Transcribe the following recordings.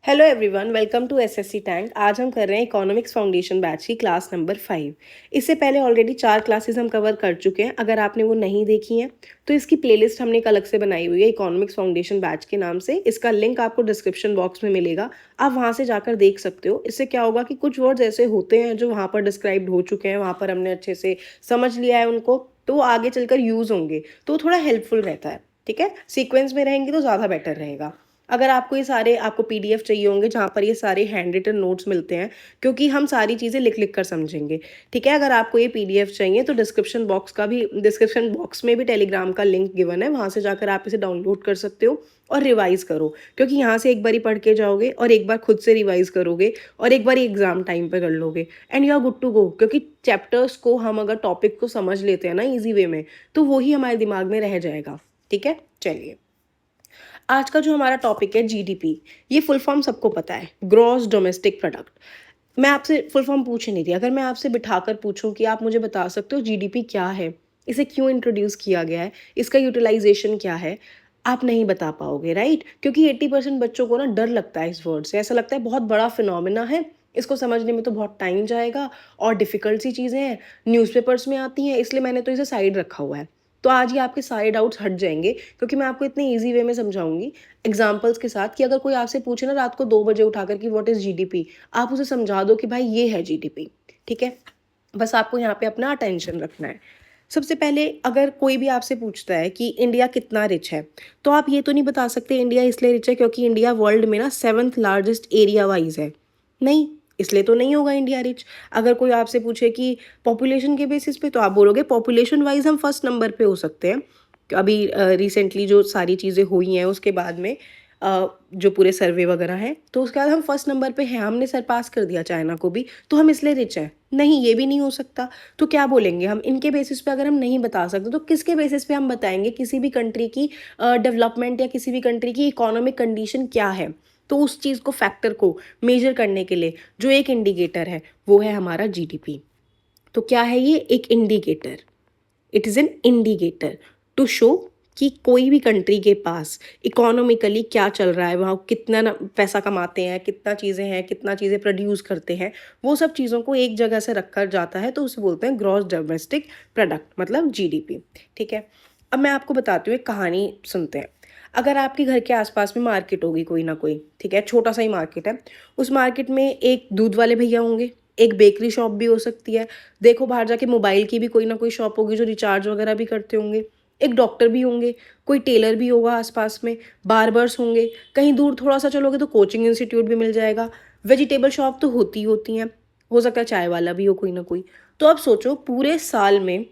Hello everyone, welcome to SSC tank. आज हम कर रहे हैं इकोनॉमिक्स फाउंडेशन बैच की क्लास नंबर 5। इससे पहले ऑलरेडी 4 क्लासेस हम कवर कर चुके हैं। अगर आपने वो नहीं देखी हैं तो इसकी प्लेलिस्ट हमने एक अलग से बनाई हुई है इकोनॉमिक्स फाउंडेशन बैच के नाम से। इसका लिंक आपको डिस्क्रिप्शन बॉक्स में मिलेगा, आप वहाँ से जाकर देख सकते हो। इससे क्या होगा कि कुछ वर्ड्स ऐसे होते हैं जो वहाँ पर डिस्क्राइब्ड हो चुके हैं, वहाँ पर हमने अच्छे से समझ लिया है उनको, तो वो आगे चलकर यूज़ होंगे तो थोड़ा हेल्पफुल रहता है। ठीक है, सीक्वेंस में रहेंगे तो ज़्यादा बेटर रहेगा। अगर आपको ये सारे आपको पीडीएफ चाहिए होंगे जहाँ पर ये सारे हैंड रिटन नोट्स मिलते हैं, क्योंकि हम सारी चीज़ें लिख लिख कर समझेंगे। ठीक है, अगर आपको ये पीडीएफ चाहिए तो डिस्क्रिप्शन बॉक्स में भी टेलीग्राम का लिंक गिवन है, वहाँ से जाकर आप इसे डाउनलोड कर सकते हो और रिवाइज करो। क्योंकि यहाँ से एक बार ही पढ़ के जाओगे और एक बार खुद से रिवाइज करोगे और एक बार एग्जाम टाइम पे कर लोगे and you are good to go. क्योंकि चैप्टर्स को हम अगर टॉपिक को समझ लेते हैं ना ईजी वे में, तो वही हमारे दिमाग में रह जाएगा। ठीक है, चलिए आज का जो हमारा टॉपिक है जीडीपी। ये फुल फॉर्म सबको पता है, ग्रॉस डोमेस्टिक प्रोडक्ट। मैं आपसे फुल फॉर्म पूछ ही नहीं रही। अगर मैं आपसे बिठाकर पूछूं कि आप मुझे बता सकते हो जीडीपी क्या है, इसे क्यों इंट्रोड्यूस किया गया है, इसका यूटिलाइजेशन क्या है, आप नहीं बता पाओगे, राइट? क्योंकि 80% बच्चों को ना डर लगता है इस वर्ड से। ऐसा लगता है बहुत बड़ा फिनोमिना है, इसको समझने में तो बहुत टाइम जाएगा और डिफ़िकल्ट सी चीज़ें हैं, न्यूज़पेपर्स में आती हैं, इसलिए मैंने तो इसे साइड रखा हुआ है। तो आज ये आपके सारे डाउट्स हट जाएंगे, क्योंकि मैं आपको इतने ईजी वे में समझाऊंगी एग्जाम्पल्स के साथ कि अगर कोई आपसे पूछे ना रात को 2 बजे उठाकर कि व्हाट इज़ जीडीपी, आप उसे समझा दो कि भाई ये है जीडीपी। ठीक है, बस आपको यहाँ पे अपना अटेंशन रखना है। सबसे पहले अगर कोई भी आपसे पूछता है कि इंडिया कितना रिच है, तो आप ये तो नहीं बता सकते इंडिया इसलिए रिच है क्योंकि इंडिया वर्ल्ड में ना 7th लार्जेस्ट एरिया वाइज है। नहीं, इसलिए तो नहीं होगा इंडिया रिच। अगर कोई आपसे पूछे कि पॉपुलेशन के बेसिस पे, तो आप बोलोगे पॉपुलेशन वाइज हम फर्स्ट नंबर पे हो सकते हैं। अभी रिसेंटली जो सारी चीज़ें हुई हैं उसके बाद में जो पूरे सर्वे वगैरह हैं, तो उसके बाद हम फर्स्ट नंबर पे हैं, हमने सरपास कर दिया चाइना को भी, तो हम इसलिए रिच हैं। नहीं, ये भी नहीं हो सकता। तो क्या बोलेंगे हम? इनके बेसिस पे अगर हम नहीं बता सकते तो किसके बेसिस पे हम बताएंगे किसी भी कंट्री की डेवलपमेंट या किसी भी कंट्री की इकोनॉमिक कंडीशन क्या है? तो उस चीज़ को, फैक्टर को मेजर करने के लिए जो एक इंडिकेटर है वो है हमारा जीडीपी। तो क्या है ये? एक indicator. It is an indicator to show कि कोई भी कंट्री के पास इकोनॉमिकली क्या चल रहा है, वहाँ कितना पैसा कमाते हैं, कितना चीज़ें हैं, कितना चीज़ें प्रोड्यूस करते हैं, वो सब चीज़ों को एक जगह से रखा जाता है, तो उसे बोलते हैं ग्रॉस डोमेस्टिक प्रोडक्ट, मतलब जीडीपी। ठीक है, अब मैं आपको बताती हूँ, एक कहानी सुनते हैं। अगर आपके घर के आसपास में मार्केट होगी कोई ना कोई, ठीक है, छोटा सा ही मार्केट है, उस मार्केट में एक दूध वाले भैया होंगे, एक बेकरी शॉप भी हो सकती है, देखो बाहर जाके मोबाइल की भी कोई ना कोई शॉप होगी जो रिचार्ज वगैरह भी करते होंगे, एक डॉक्टर भी होंगे, कोई टेलर भी होगा आसपास में, बार्बर्स होंगे, कहीं दूर थोड़ा सा चलोगे तो कोचिंग इंस्टीट्यूट भी मिल जाएगा, वेजिटेबल शॉप तो होती ही होती हैं, हो सकता है चाय वाला भी हो कोई ना कोई। तो अब सोचो पूरे साल में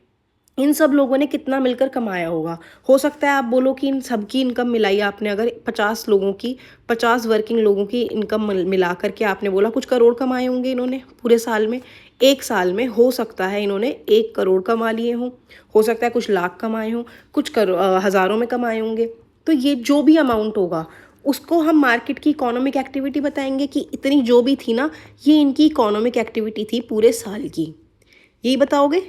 इन सब लोगों ने कितना मिलकर कमाया होगा। हो सकता है आप बोलो कि इन सब की इनकम मिलाई आपने, अगर 50 लोगों की, 50 वर्किंग लोगों की इनकम मिला करके आपने बोला कुछ करोड़ कमाए होंगे इन्होंने पूरे साल में। एक साल में हो सकता है इन्होंने 1 करोड़ कमा लिए हों, हो सकता है कुछ लाख कमाए हों, कुछ हज़ारों में कमाए होंगे। तो ये जो भी अमाउंट होगा उसको हम मार्केट की इकोनॉमिक एक्टिविटी बताएंगे कि इतनी जो भी थी ना, ये इनकी इकोनॉमिक एक्टिविटी थी पूरे साल की। यही बताओगे?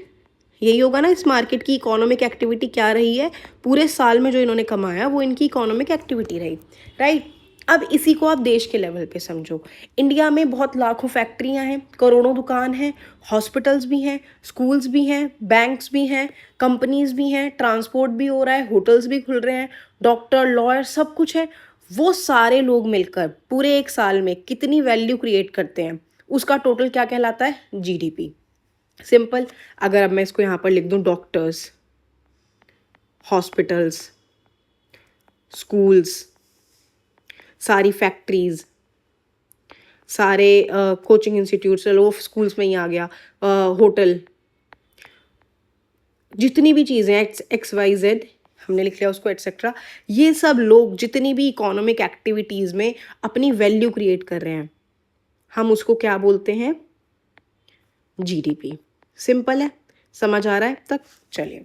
यही होगा ना, इस मार्केट की इकोनॉमिक एक्टिविटी क्या रही है, पूरे साल में जो इन्होंने कमाया वो इनकी इकोनॉमिक एक्टिविटी रही, राइट? अब इसी को आप देश के लेवल पे समझो। इंडिया में बहुत लाखों फैक्ट्रियां हैं, करोड़ों दुकान हैं, हॉस्पिटल्स भी हैं, स्कूल्स भी हैं, बैंक्स भी हैं, कंपनीज भी हैं, ट्रांसपोर्ट भी हो रहा है, होटल्स भी खुल रहे हैं, डॉक्टर, लॉयर, सब कुछ है। वो सारे लोग मिलकर पूरे एक साल में कितनी वैल्यू क्रिएट करते हैं, उसका टोटल क्या कहलाता है? जीडीपी। सिंपल। अगर अब मैं इसको यहाँ पर लिख दूँ, डॉक्टर्स, हॉस्पिटल्स, स्कूल्स, सारी फैक्ट्रीज, सारे कोचिंग इंस्टीट्यूट, चलो स्कूल्स में ही आ गया, होटल, जितनी भी चीज़ें एक्स वाई जेड हमने लिख लिया उसको, एटसेट्रा, ये सब लोग जितनी भी इकोनॉमिक एक्टिविटीज़ में अपनी वैल्यू क्रिएट कर रहे हैं, हम उसको क्या बोलते हैं? जीडीपी। सिंपल है, समझ आ रहा है तक? चलिए,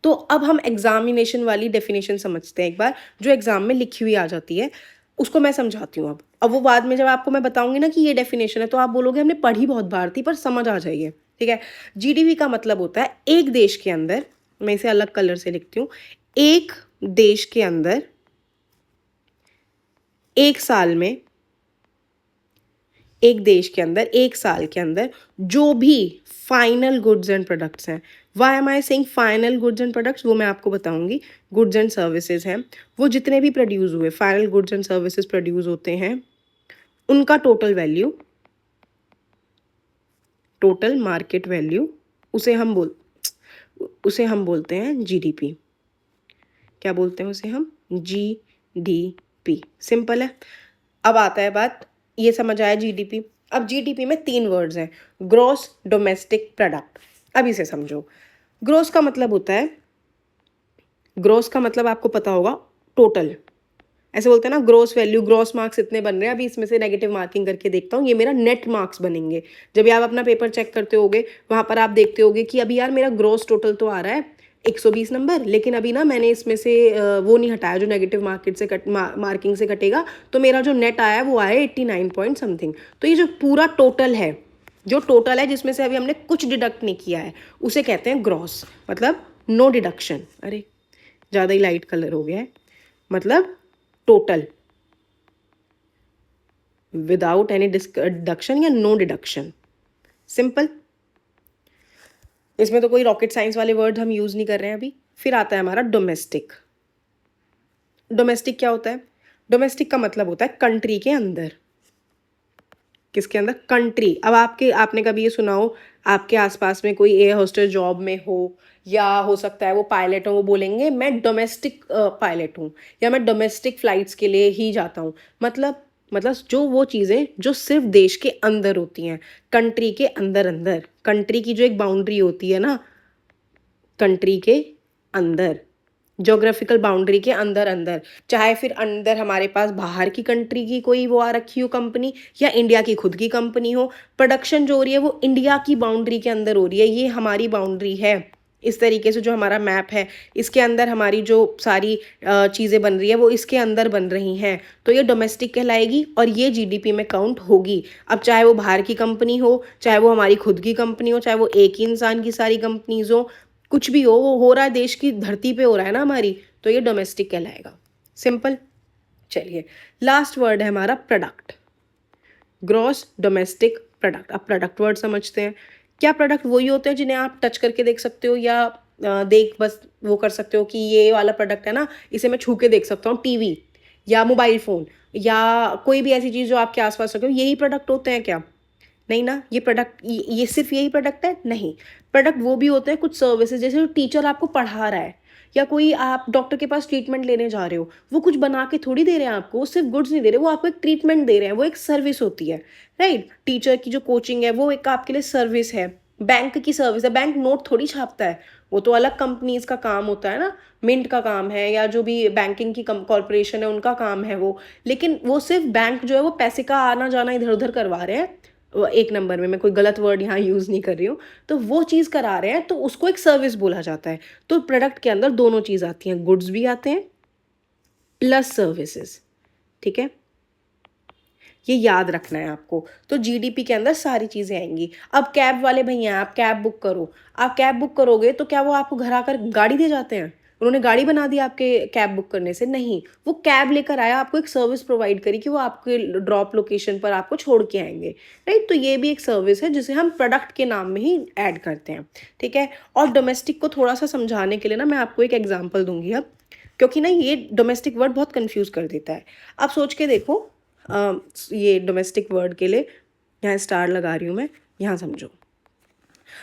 तो अब हम एग्जामिनेशन वाली डेफिनेशन समझते हैं एक बार, जो एग्जाम में लिखी हुई आ जाती है, उसको मैं समझाती हूँ। अब वो बाद में जब आपको मैं बताऊंगी ना कि ये डेफिनेशन है, तो आप बोलोगे हमने पढ़ी बहुत बार थी, पर समझ आ जाइए। ठीक है, जीडीपी का मतलब होता है एक देश के अंदर, मैं इसे अलग कलर से लिखती हूँ, एक देश के अंदर एक साल में एक देश के अंदर एक साल के अंदर जो भी फाइनल गुड्स एंड प्रोडक्ट्स हैं, why am I saying final goods and products, वो मैं आपको बताऊंगी। गुड्स एंड सर्विसेज हैं, वो जितने भी प्रोड्यूस हुए, final goods and services produce होते हैं, उनका total value, total market value, उसे हम बोलते हैं जीडीपी। क्या बोलते हैं उसे हम? जीडीपी। सिंपल है। अब आता है बात, ये समझ आया जीडीपी। अब जीडीपी में 3 वर्ड्स हैं, ग्रॉस डोमेस्टिक प्रोडक्ट। अब इसे समझो। ग्रॉस का मतलब होता है, ग्रॉस का मतलब आपको पता होगा, टोटल। ऐसे बोलते हैं ना, ग्रॉस वैल्यू, ग्रॉस मार्क्स इतने बन रहे हैं, अभी इसमें से नेगेटिव मार्किंग करके देखता हूँ, ये मेरा नेट मार्क्स बनेंगे। जब भी आप अपना पेपर चेक करते होगे, वहाँ पर आप देखते होगे कि अभी यार मेरा ग्रॉस टोटल तो आ रहा है 120 नंबर, लेकिन अभी ना मैंने इसमें से वो नहीं हटाया जो नेगेटिव मार्किंग से कटेगा, तो मेरा जो नेट आया वो आया 89 पॉइंट समथिंग। तो ये जो पूरा टोटल है, जिसमें से अभी हमने कुछ डिडक्ट नहीं किया है, उसे कहते हैं ग्रॉस। मतलब नो डिडक्शन। अरे ज़्यादा ही लाइट कलर हो गया है। मतलब टोटल विदाउट एनी डिडक्शन या नो डिडक्शन। सिंपल। इसमें तो कोई रॉकेट साइंस वाले वर्ड हम यूज नहीं कर रहे हैं अभी। फिर आता है हमारा डोमेस्टिक। डोमेस्टिक क्या होता है? डोमेस्टिक का मतलब होता है कंट्री के अंदर। किसके अंदर? कंट्री। अब आपने कभी ये सुना हो, आपके आसपास में कोई एयर होस्टेस जॉब में हो, या हो सकता है वो पायलट हो, वो बोलेंगे मैं डोमेस्टिक पायलट हूँ, या मैं डोमेस्टिक फ्लाइट्स के लिए ही जाता हूँ। मतलब जो वो चीज़ें जो सिर्फ देश के अंदर होती हैं, कंट्री के अंदर अंदर, कंट्री की जो एक बाउंड्री होती है ना, कंट्री के अंदर, ज्योग्राफिकल बाउंड्री के अंदर अंदर, चाहे फिर अंदर हमारे पास बाहर की कंट्री की कोई वो आ रखी हो कंपनी, या इंडिया की खुद की कंपनी हो, प्रोडक्शन जो हो रही है वो इंडिया की बाउंड्री के अंदर हो रही है, ये हमारी बाउंड्री है। इस तरीके से जो हमारा मैप है, इसके अंदर हमारी जो सारी चीज़ें बन रही है वो इसके अंदर बन रही हैं, तो ये डोमेस्टिक कहलाएगी और ये जीडीपी में काउंट होगी। अब चाहे वो बाहर की कंपनी हो, चाहे वो हमारी खुद की कंपनी हो, चाहे वो एक ही इंसान की सारी कंपनीज हो, कुछ भी हो, वो हो रहा है देश की धरती पे हो रहा है ना हमारी, तो ये डोमेस्टिक कहलाएगा। सिंपल। चलिए, लास्ट वर्ड है हमारा प्रोडक्ट। Gross domestic product. अब प्रोडक्ट वर्ड समझते हैं। क्या प्रोडक्ट वही होते हैं जिन्हें आप टच करके देख सकते हो, या देख बस वो कर सकते हो कि ये वाला प्रोडक्ट है ना, इसे मैं छू के देख सकता हूँ, टीवी या मोबाइल फ़ोन या कोई भी ऐसी चीज़ जो आपके आसपास रखे हो, यही प्रोडक्ट होते हैं क्या? नहीं ना। ये प्रोडक्ट, ये सिर्फ यही प्रोडक्ट है? नहीं। प्रोडक्ट वो भी होते हैं कुछ सर्विसेज, जैसे टीचर आपको पढ़ा रहा है, या कोई आप डॉक्टर के पास ट्रीटमेंट लेने जा रहे हो, वो कुछ बना के थोड़ी दे रहे हैं आपको, वो सिर्फ गुड्स नहीं दे रहे, वो आपको एक ट्रीटमेंट दे रहे हैं, वो एक सर्विस होती है। राइट। टीचर की जो कोचिंग है वो एक आपके लिए सर्विस है। बैंक की सर्विस है, बैंक नोट थोड़ी छापता है, वो तो अलग कंपनीज का काम होता है ना, मिंट का काम है, या जो भी बैंकिंग की कॉरपोरेशन है उनका काम है वो। लेकिन वो सिर्फ बैंक जो है वो पैसे का आना जाना इधर उधर करवा रहे हैं, एक नंबर में, मैं कोई गलत वर्ड यहाँ यूज़ नहीं कर रही हूँ, तो वो चीज़ करा रहे हैं, तो उसको एक सर्विस बोला जाता है। तो प्रोडक्ट के अंदर दोनों चीज़ आती हैं, गुड्स भी आते हैं प्लस सर्विसेज। ठीक है, ये याद रखना है आपको। तो जीडीपी के अंदर सारी चीज़ें आएंगी। अब कैब वाले भैया, आप कैब बुक करो, आप कैब बुक करोगे तो क्या वो आपको घर आकर गाड़ी दे जाते हैं? उन्होंने गाड़ी बना दी आपके कैब बुक करने से? नहीं, वो कैब लेकर आया, आपको एक सर्विस प्रोवाइड करी कि वो आपके ड्रॉप लोकेशन पर आपको छोड़ के आएंगे। राइट। तो ये भी एक सर्विस है जिसे हम प्रोडक्ट के नाम में ही ऐड करते हैं। ठीक है। और डोमेस्टिक को थोड़ा सा समझाने के लिए ना मैं आपको एक एग्जाम्पल दूंगी अब, क्योंकि ना ये डोमेस्टिक वर्ड बहुत कंफ्यूज कर देता है। आप सोच के देखो, ये डोमेस्टिक वर्ड के लिए यहाँ स्टार लगा रही हूँ मैं, यहाँ समझो।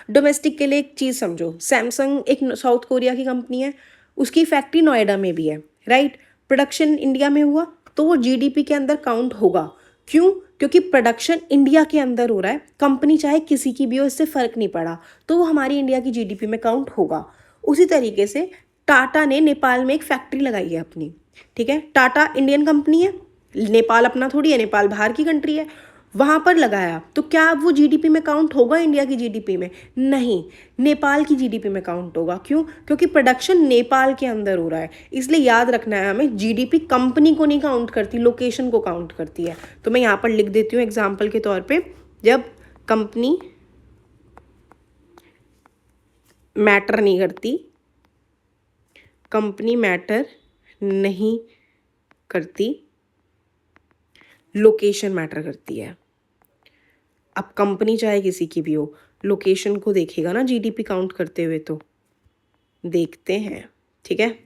डोमेस्टिक के लिए एक चीज़ समझो, सैमसंग एक साउथ कोरिया की कंपनी है, उसकी फैक्ट्री नोएडा में भी है। राइट। प्रोडक्शन इंडिया में हुआ तो वो जीडीपी के अंदर काउंट होगा। क्यों? क्योंकि प्रोडक्शन इंडिया के अंदर हो रहा है, कंपनी चाहे किसी की भी हो, इससे फ़र्क नहीं पड़ा, तो वो हमारी इंडिया की जीडीपी में काउंट होगा। उसी तरीके से टाटा ने नेपाल में एक फैक्ट्री लगाई है अपनी। ठीक है। टाटा इंडियन कंपनी है, नेपाल अपना थोड़ी है, नेपाल बाहर की कंट्री है, वहाँ पर लगाया, तो क्या अब वो जीडीपी में काउंट होगा इंडिया की जीडीपी में? नहीं, नेपाल की जीडीपी में काउंट होगा। क्यों? क्योंकि प्रोडक्शन नेपाल के अंदर हो रहा है। इसलिए याद रखना है हमें, जीडीपी कंपनी को नहीं काउंट करती, लोकेशन को काउंट करती है। तो मैं यहाँ पर लिख देती हूँ एग्जाम्पल के तौर पर, जब कंपनी मैटर नहीं करती, कंपनी मैटर नहीं करती, लोकेशन मैटर करती है। अब कंपनी चाहे किसी की भी हो, लोकेशन को देखेगा ना जीडीपी काउंट करते हुए, तो देखते हैं। ठीक है,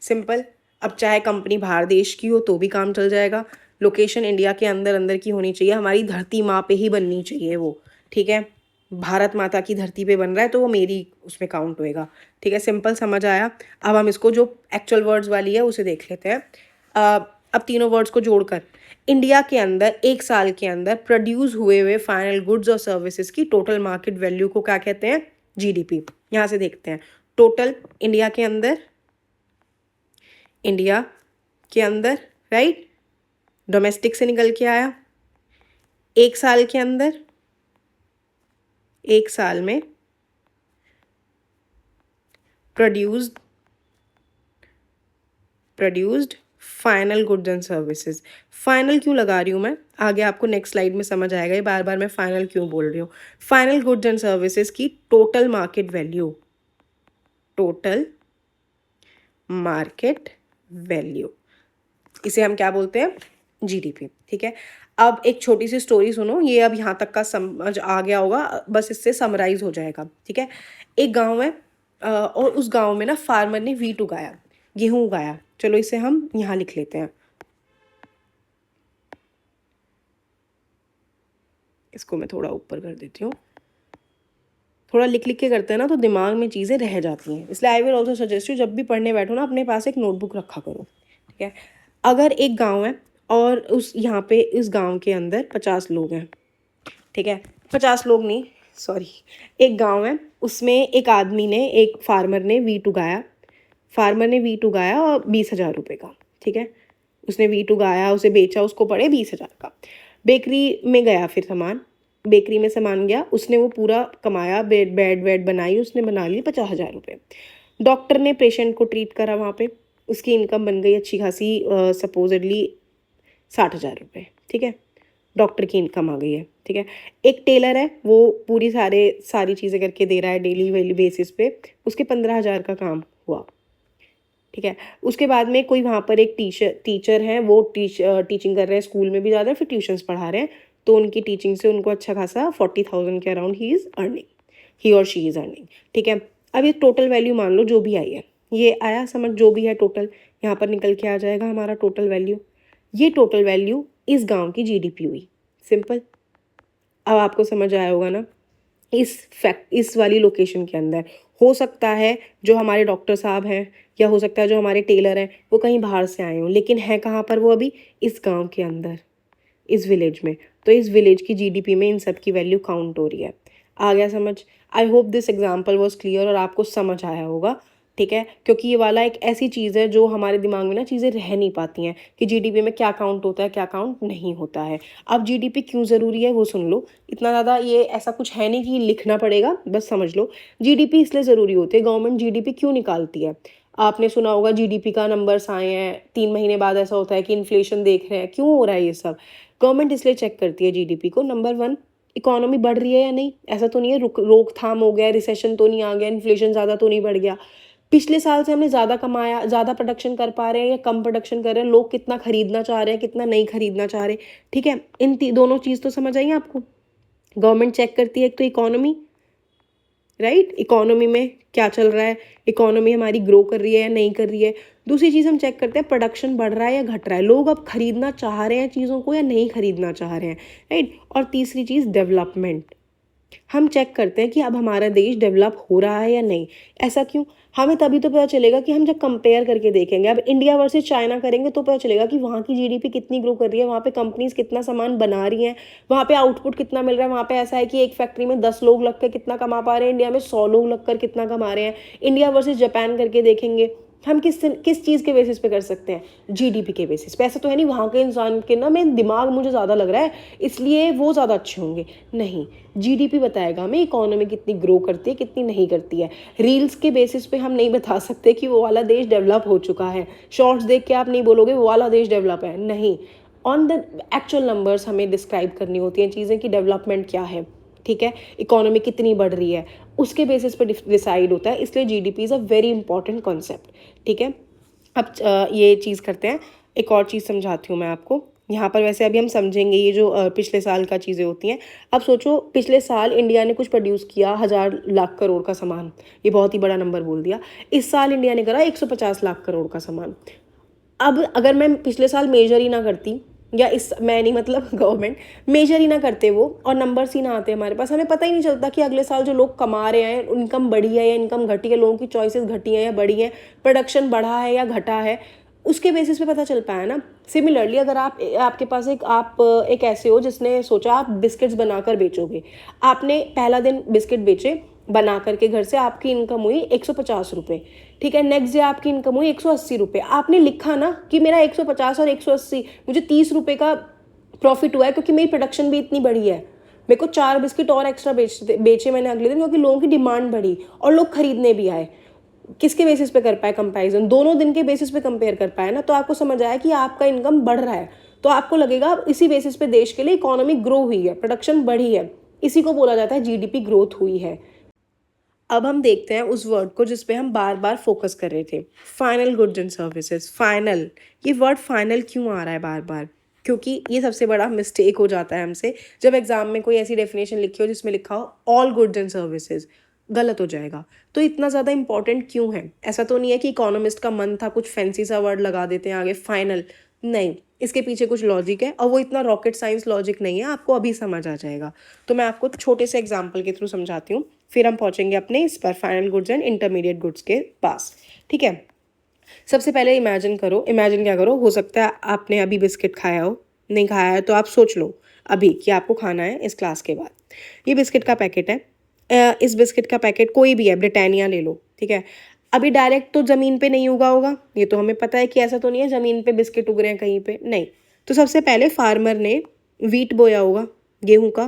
सिंपल। अब चाहे कंपनी बाहर देश की हो तो भी काम चल जाएगा, लोकेशन इंडिया के अंदर अंदर की होनी चाहिए, हमारी धरती माँ पे ही बननी चाहिए वो। ठीक है, भारत माता की धरती पे बन रहा है तो वो मेरी उसमें काउंट होएगा। ठीक है, सिंपल, समझ आया। अब हम इसको जो एक्चुअल वर्ड्स वाली है उसे देख लेते हैं। अब तीनों वर्ड्स को जोड़कर इंडिया के अंदर एक साल के अंदर प्रोड्यूस हुए हुए फाइनल गुड्स और सर्विसेज की टोटल मार्केट वैल्यू को क्या कहते हैं? जीडीपी। यहाँ से देखते हैं, टोटल इंडिया के अंदर, इंडिया के अंदर, राइट, डोमेस्टिक से निकल के आया, एक साल के अंदर, एक साल में produced final goods and services. Final क्यों लगा रही हूँ मैं, आगे आपको नेक्स्ट स्लाइड में समझ आएगा ये बार बार मैं फाइनल क्यों बोल रही हूँ। फाइनल गुड्स एंड सर्विसेज की total market value, total market value, इसे हम क्या बोलते हैं? जीडीपी। ठीक है, अब एक छोटी सी स्टोरी सुनो, ये अब यहाँ तक का समझ आ गया होगा, बस इससे समराइज हो जाएगा। ठीक है, एक गांव है और उस गांव में ना फार्मर ने वीट उगाया, गेहूं उगाया। चलो इसे हम यहाँ लिख लेते हैं, इसको मैं थोड़ा ऊपर कर देती हूँ। थोड़ा लिख लिख के करते हैं ना तो दिमाग में चीज़ें रह जाती हैं, इसलिए I will also suggest you जब भी पढ़ने बैठो ना अपने पास एक नोटबुक रखा करो। ठीक है, अगर एक गांव है और उस यहाँ पे इस गांव के अंदर 50 लोग हैं। ठीक है, 50 लोग नहीं, सॉरी, एक गांव है, उसमें एक आदमी ने, एक फार्मर ने वीट उगाया, फार्मर ने वीट उगाया और 20,000 रुपये का। ठीक है, उसने वीट उगाया, उसे बेचा, उसको पड़े 20,000 का। बेकरी में गया, फिर सामान, बेकरी में सामान गया, उसने वो पूरा कमाया, बेड वेड बनाई, उसने बना ली 50,000 रुपये। डॉक्टर ने पेशेंट को ट्रीट करा वहाँ पे, उसकी इनकम बन गई अच्छी खासी, सपोजिडली 60,000 रुपये। ठीक है, डॉक्टर की इनकम आ गई है। ठीक है, एक टेलर है, वो पूरी सारी चीज़ें करके दे रहा है डेली वेली बेसिस पे, उसके 15,000 का काम हुआ। ठीक है, उसके बाद में कोई वहाँ पर एक टीचर है, वो टीचिंग कर रहे हैं, स्कूल में भी जा रहे हैं, फिर ट्यूशन्स पढ़ा रहे हैं, तो उनकी टीचिंग से उनको अच्छा खासा 40,000 के अराउंड ही इज़ अर्निंग, ही और शी इज़ अर्निंग। ठीक है, अब ये टोटल वैल्यू मान लो जो भी आई है, ये आया समझ, जो भी है टोटल यहाँ पर निकल के आ जाएगा हमारा टोटल वैल्यू। ये टोटल वैल्यू इस गांव की जीडीपी हुई, सिंपल। अब आपको समझ आया होगा ना, इस वाली लोकेशन के अंदर हो सकता है जो हमारे डॉक्टर साहब हैं, या हो सकता है जो हमारे टेलर हैं वो कहीं बाहर से आए हों, लेकिन है कहाँ पर वो अभी? इस गांव के अंदर, इस विलेज में। तो इस विलेज की जीडीपी में इन सब की वैल्यू काउंट हो रही है। आ गया समझ? आई hope this example was clear और आपको समझ आया होगा। ठीक है, क्योंकि ये वाला एक ऐसी चीज़ है जो हमारे दिमाग में ना चीज़ें रह नहीं पाती हैं कि जीडीपी में क्या काउंट होता है, क्या काउंट नहीं होता है। अब जीडीपी क्यों ज़रूरी है वो सुन लो, इतना ज़्यादा ये ऐसा कुछ है नहीं कि लिखना पड़ेगा, बस समझ लो। जीडीपी इसलिए ज़रूरी होती है, गवर्नमेंट जीडीपी क्यों निकालती है? आपने सुना होगा जीडीपी का नंबर्स आए हैं, 3 महीने बाद ऐसा होता है कि इन्फ्लेशन देख रहे हैं, क्यों हो रहा है ये सब? गवर्नमेंट इसलिए चेक करती है जीडीपी को, नंबर 1, इकोनॉमी बढ़ रही है या नहीं, ऐसा तो नहीं है रोकथाम हो गया, रिसेशन तो नहीं आ गया, इन्फ्लेशन ज़्यादा तो नहीं बढ़ गया, पिछले साल से हमने ज़्यादा कमाया, ज़्यादा प्रोडक्शन कर पा रहे हैं या कम प्रोडक्शन कर रहे हैं, लोग कितना खरीदना चाह रहे हैं, कितना नहीं खरीदना चाह रहे। ठीक है, इन दोनों चीज़ तो समझ आई आपको। गवर्नमेंट चेक करती है एक तो इकोनॉमी, राइट, इकोनॉमी में क्या चल रहा है, इकोनॉमी हमारी ग्रो कर रही है या नहीं कर रही है। दूसरी चीज़ हम चेक करते हैं प्रोडक्शन बढ़ रहा है या घट रहा है, लोग अब खरीदना चाह रहे हैं चीज़ों को या नहीं खरीदना चाह रहे हैं, राइट। और तीसरी चीज़ डेवलपमेंट, हम चेक करते हैं कि अब हमारा देश डेवलप हो रहा है या नहीं। ऐसा क्यों? हमें तभी तो पता चलेगा कि हम जब कंपेयर करके देखेंगे, अब इंडिया वर्सेस चाइना करेंगे तो पता चलेगा कि वहाँ की जीडीपी कितनी ग्रो कर रही है, वहाँ पे कंपनीज कितना सामान बना रही हैं, वहाँ पे आउटपुट कितना मिल रहा है। वहाँ पे ऐसा है कि एक फैक्ट्री में 10 लोग लगकर कितना कमा पा रहे हैं, इंडिया में 100 लोग लगकर कितना कमा रहे हैं। इंडिया वर्सेस जापान करके देखेंगे, हम किस चीज़ के बेसिस पे कर सकते हैं? जीडीपी के बेसिस पे। ऐसा तो है नहीं वहाँ के इंसान के ना में दिमाग मुझे ज़्यादा लग रहा है इसलिए वो ज़्यादा अच्छे होंगे, नहीं। जीडीपी बताएगा हमें इकोनॉमी कितनी ग्रो करती है, कितनी नहीं करती है। रील्स के बेसिस पे हम नहीं बता सकते कि वो वाला देश डेवलप हो चुका है। शॉर्ट्स देख के आप नहीं बोलोगे वो वाला देश डेवलप है, नहीं। ऑन द एक्चुअल नंबर्स हमें डिस्क्राइब करनी होती हैं चीज़ें कि डेवलपमेंट क्या है। ठीक है, इकोनॉमी कितनी बढ़ रही है, उसके बेसिस पे डिसाइड होता है। इसलिए GDP is a very important concept. ठीक है, अब ये चीज़ करते हैं, एक और चीज़ समझाती हूँ मैं आपको। यहाँ पर वैसे अभी हम समझेंगे ये जो पिछले साल का चीज़ें होती हैं। अब सोचो पिछले साल इंडिया ने कुछ प्रोड्यूस किया 1000 लाख करोड़ का सामान, ये बहुत ही बड़ा नंबर बोल दिया। इस साल इंडिया ने करा 150 लाख करोड़ का सामान। अब अगर मैं पिछले साल मेजर ही ना करती, या इस मैं नहीं मतलब गवर्नमेंट मेजर ही ना करते वो, और नंबर्स ही ना आते हमारे पास, हमें पता ही नहीं चलता कि अगले साल जो लोग कमा रहे हैं इनकम बढ़ी है या इनकम घटी है, लोगों की चॉइसेस घटी है या बढ़ी है, प्रोडक्शन बढ़ा है या घटा है, उसके बेसिस पे पता चल पाया ना। सिमिलरली अगर आपके पास एक ऐसे हो जिसने सोचा आप बिस्किट्स बनाकर बेचोगे, आपने पहला दिन बिस्किट बेचे बना करके घर से, आपकी इनकम हुई 150 रुपये, ठीक है। नेक्स्ट डे आपकी इनकम हुई 180 रुपये। आपने लिखा ना कि मेरा 150 और 180, मुझे 30 रुपये का प्रॉफिट हुआ है क्योंकि मेरी प्रोडक्शन भी इतनी बड़ी है, मेरे को 4 बिस्किट और एक्स्ट्रा बेचे मैंने अगले दिन, क्योंकि लोगों की डिमांड बढ़ी और लोग खरीदने भी आए। किसके बेसिस पे कर पाए कंपैरिजन, दोनों दिन के बेसिस पे कंपेयर कर पाए ना, तो आपको समझ आया कि आपका इनकम बढ़ रहा है, तो आपको लगेगा इसी बेसिस पे देश के लिए इकोनॉमी ग्रो हुई है, प्रोडक्शन बढ़ी है, इसी को बोला जाता है जीडीपी ग्रोथ हुई है। अब हम देखते हैं उस वर्ड को जिस पे हम बार बार फोकस कर रहे थे, final goods and services. Final, ये वर्ड फाइनल क्यों आ रहा है बार बार? क्योंकि ये सबसे बड़ा मिस्टेक हो जाता है हमसे, जब एग्जाम में कोई ऐसी डेफिनेशन लिखी हो जिसमें लिखा हो ऑल गुड्स एंड सर्विसेज, गलत हो जाएगा। तो इतना ज़्यादा इंपॉर्टेंट क्यों है? ऐसा तो नहीं है कि इकोनॉमिस्ट का मन था कुछ फैंसी सा वर्ड लगा देते हैं आगे फाइनल, नहीं, इसके पीछे कुछ लॉजिक है, और वो इतना रॉकेट साइंस लॉजिक नहीं है, आपको अभी समझ आ जाएगा। तो मैं आपको छोटे से एग्जाम्पल के थ्रू समझाती हूँ, फिर हम पहुँचेंगे अपने इस पर final goods and intermediate goods के पास, ठीक है। सबसे पहले इमेजिन करो, इमेजिन क्या करो, हो सकता है आपने अभी बिस्किट खाया हो, नहीं खाया है तो आप सोच लो अभी कि आपको खाना है इस क्लास के बाद। ये बिस्किट का पैकेट है, इस बिस्किट का पैकेट कोई भी है, ब्रिटानिया ले लो, ठीक है। अभी डायरेक्ट तो ज़मीन पे नहीं उगा होगा, ये तो हमें पता है कि ऐसा तो नहीं है ज़मीन पे बिस्किट उग रहे हैं कहीं पे, नहीं। तो सबसे पहले फार्मर ने वीट बोया होगा, गेहूं का,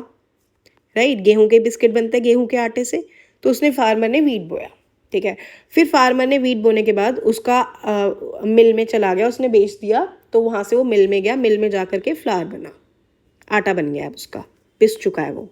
राइट, गेहूं के बिस्किट बनते हैं गेहूं के आटे से, तो उसने फार्मर ने वीट बोया, ठीक है। फिर फार्मर ने वीट बोने के बाद उसका मिल में चला गया, उसने बेच दिया, तो वहाँ से वो मिल में गया, मिल में जा करके फ्लावर बना, आटा बन गया है उसका, पिस चुका है वो।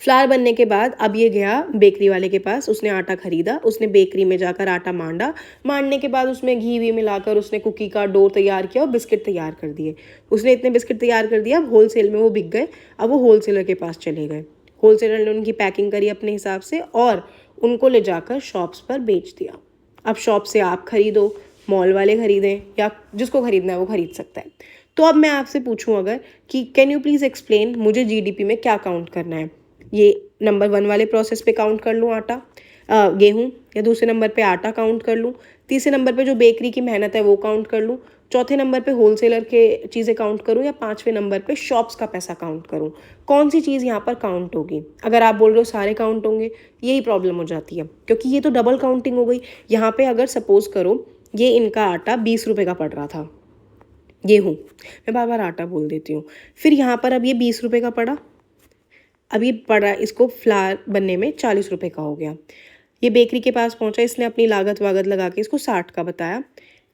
फ्लावर बनने के बाद अब ये गया बेकरी वाले के पास, उसने आटा खरीदा, उसने बेकरी में जाकर आटा मांडा, मांडने के बाद उसमें घी वी मिलाकर उसने कुकी का डो तैयार किया और बिस्किट तैयार कर दिए। उसने इतने बिस्किट तैयार कर दिया, अब होलसेल में वो बिक गए। अब वो होलसेलर के पास चले गए, होलसेलर ने उनकी पैकिंग करी अपने हिसाब से और उनको ले जाकर शॉप्स पर बेच दिया। अब शॉप से आप खरीदो, मॉल वाले खरीदें, या जिसको खरीदना है वो खरीद सकता है। तो अब मैं आपसे पूछूं अगर कि कैन यू प्लीज़ एक्सप्लेन, मुझे जीडीपी में क्या काउंट करना है? ये नंबर 1 वाले प्रोसेस पे काउंट कर लूँ आटा गेहूँ, या दूसरे नंबर पे आटा काउंट कर लूँ, तीसरे नंबर पे जो बेकरी की मेहनत है वो काउंट कर लूँ, चौथे नंबर पे होलसेलर के चीज़ें काउंट करूँ, या पाँचवें नंबर पे शॉप्स का पैसा काउंट करूँ? कौन सी चीज़ यहाँ पर काउंट होगी? अगर आप बोल रहे हो सारे काउंट होंगे, यही प्रॉब्लम हो जाती है, क्योंकि ये तो डबल काउंटिंग हो गई। यहाँ पे अगर सपोज करो ये इनका आटा 20 रुपये का पड़ रहा था, गेहूँ, मैं बार बार आटा बोल देती हूँ, फिर यहाँ पर अब ये 20 रुपये का पड़ा, अब ये पड़ा इसको फ्लावर बनने में 40 रुपये का हो गया। ये बेकरी के पास पहुंचा, इसने अपनी लागत वागत लगा के इसको 60 का बताया।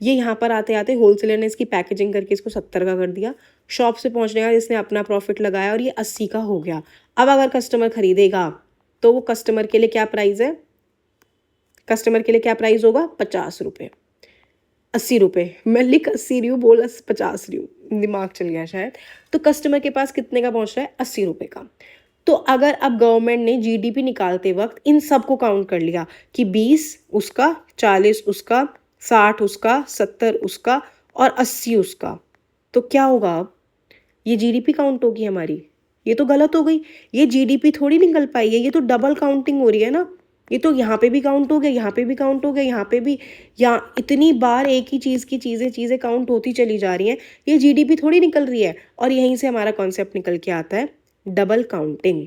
ये यहाँ पर आते आते होलसेलर ने इसकी पैकेजिंग करके इसको 70 का कर दिया। शॉप से पहुंचने का इसने अपना प्रॉफिट लगाया और ये 80 का हो गया। अब अगर कस्टमर खरीदेगा तो वो कस्टमर के लिए क्या प्राइस है? कस्टमर के लिए क्या प्राइस होगा? 50 रुपये, 80 रुपये, मैं लिख 80 रही हूँ, बोल 50 रही हूँ, दिमाग चल गया शायद। तो कस्टमर के पास कितने का पहुँच रहा है? 80 रुपये का। तो अगर अब गवर्नमेंट ने जीडीपी निकालते वक्त इन सब को काउंट कर लिया कि 20 उसका, 40 उसका, 60 उसका, 70 उसका और 80 उसका, तो क्या होगा? अब ये जीडीपी काउंट होगी हमारी? ये तो गलत हो गई, ये जीडीपी थोड़ी निकल पाई है, ये तो डबल काउंटिंग हो रही है ना। ये तो यहाँ पे भी काउंट हो गया, यहाँ पे भी काउंट हो गया, यहाँ पे भी, यहाँ इतनी बार एक ही चीज़ की चीज़ें काउंट होती चली जा रही हैं, ये जीडीपी थोड़ी निकल रही है। और यहीं से हमारा कॉन्सेप्ट निकल के आता है डबल काउंटिंग।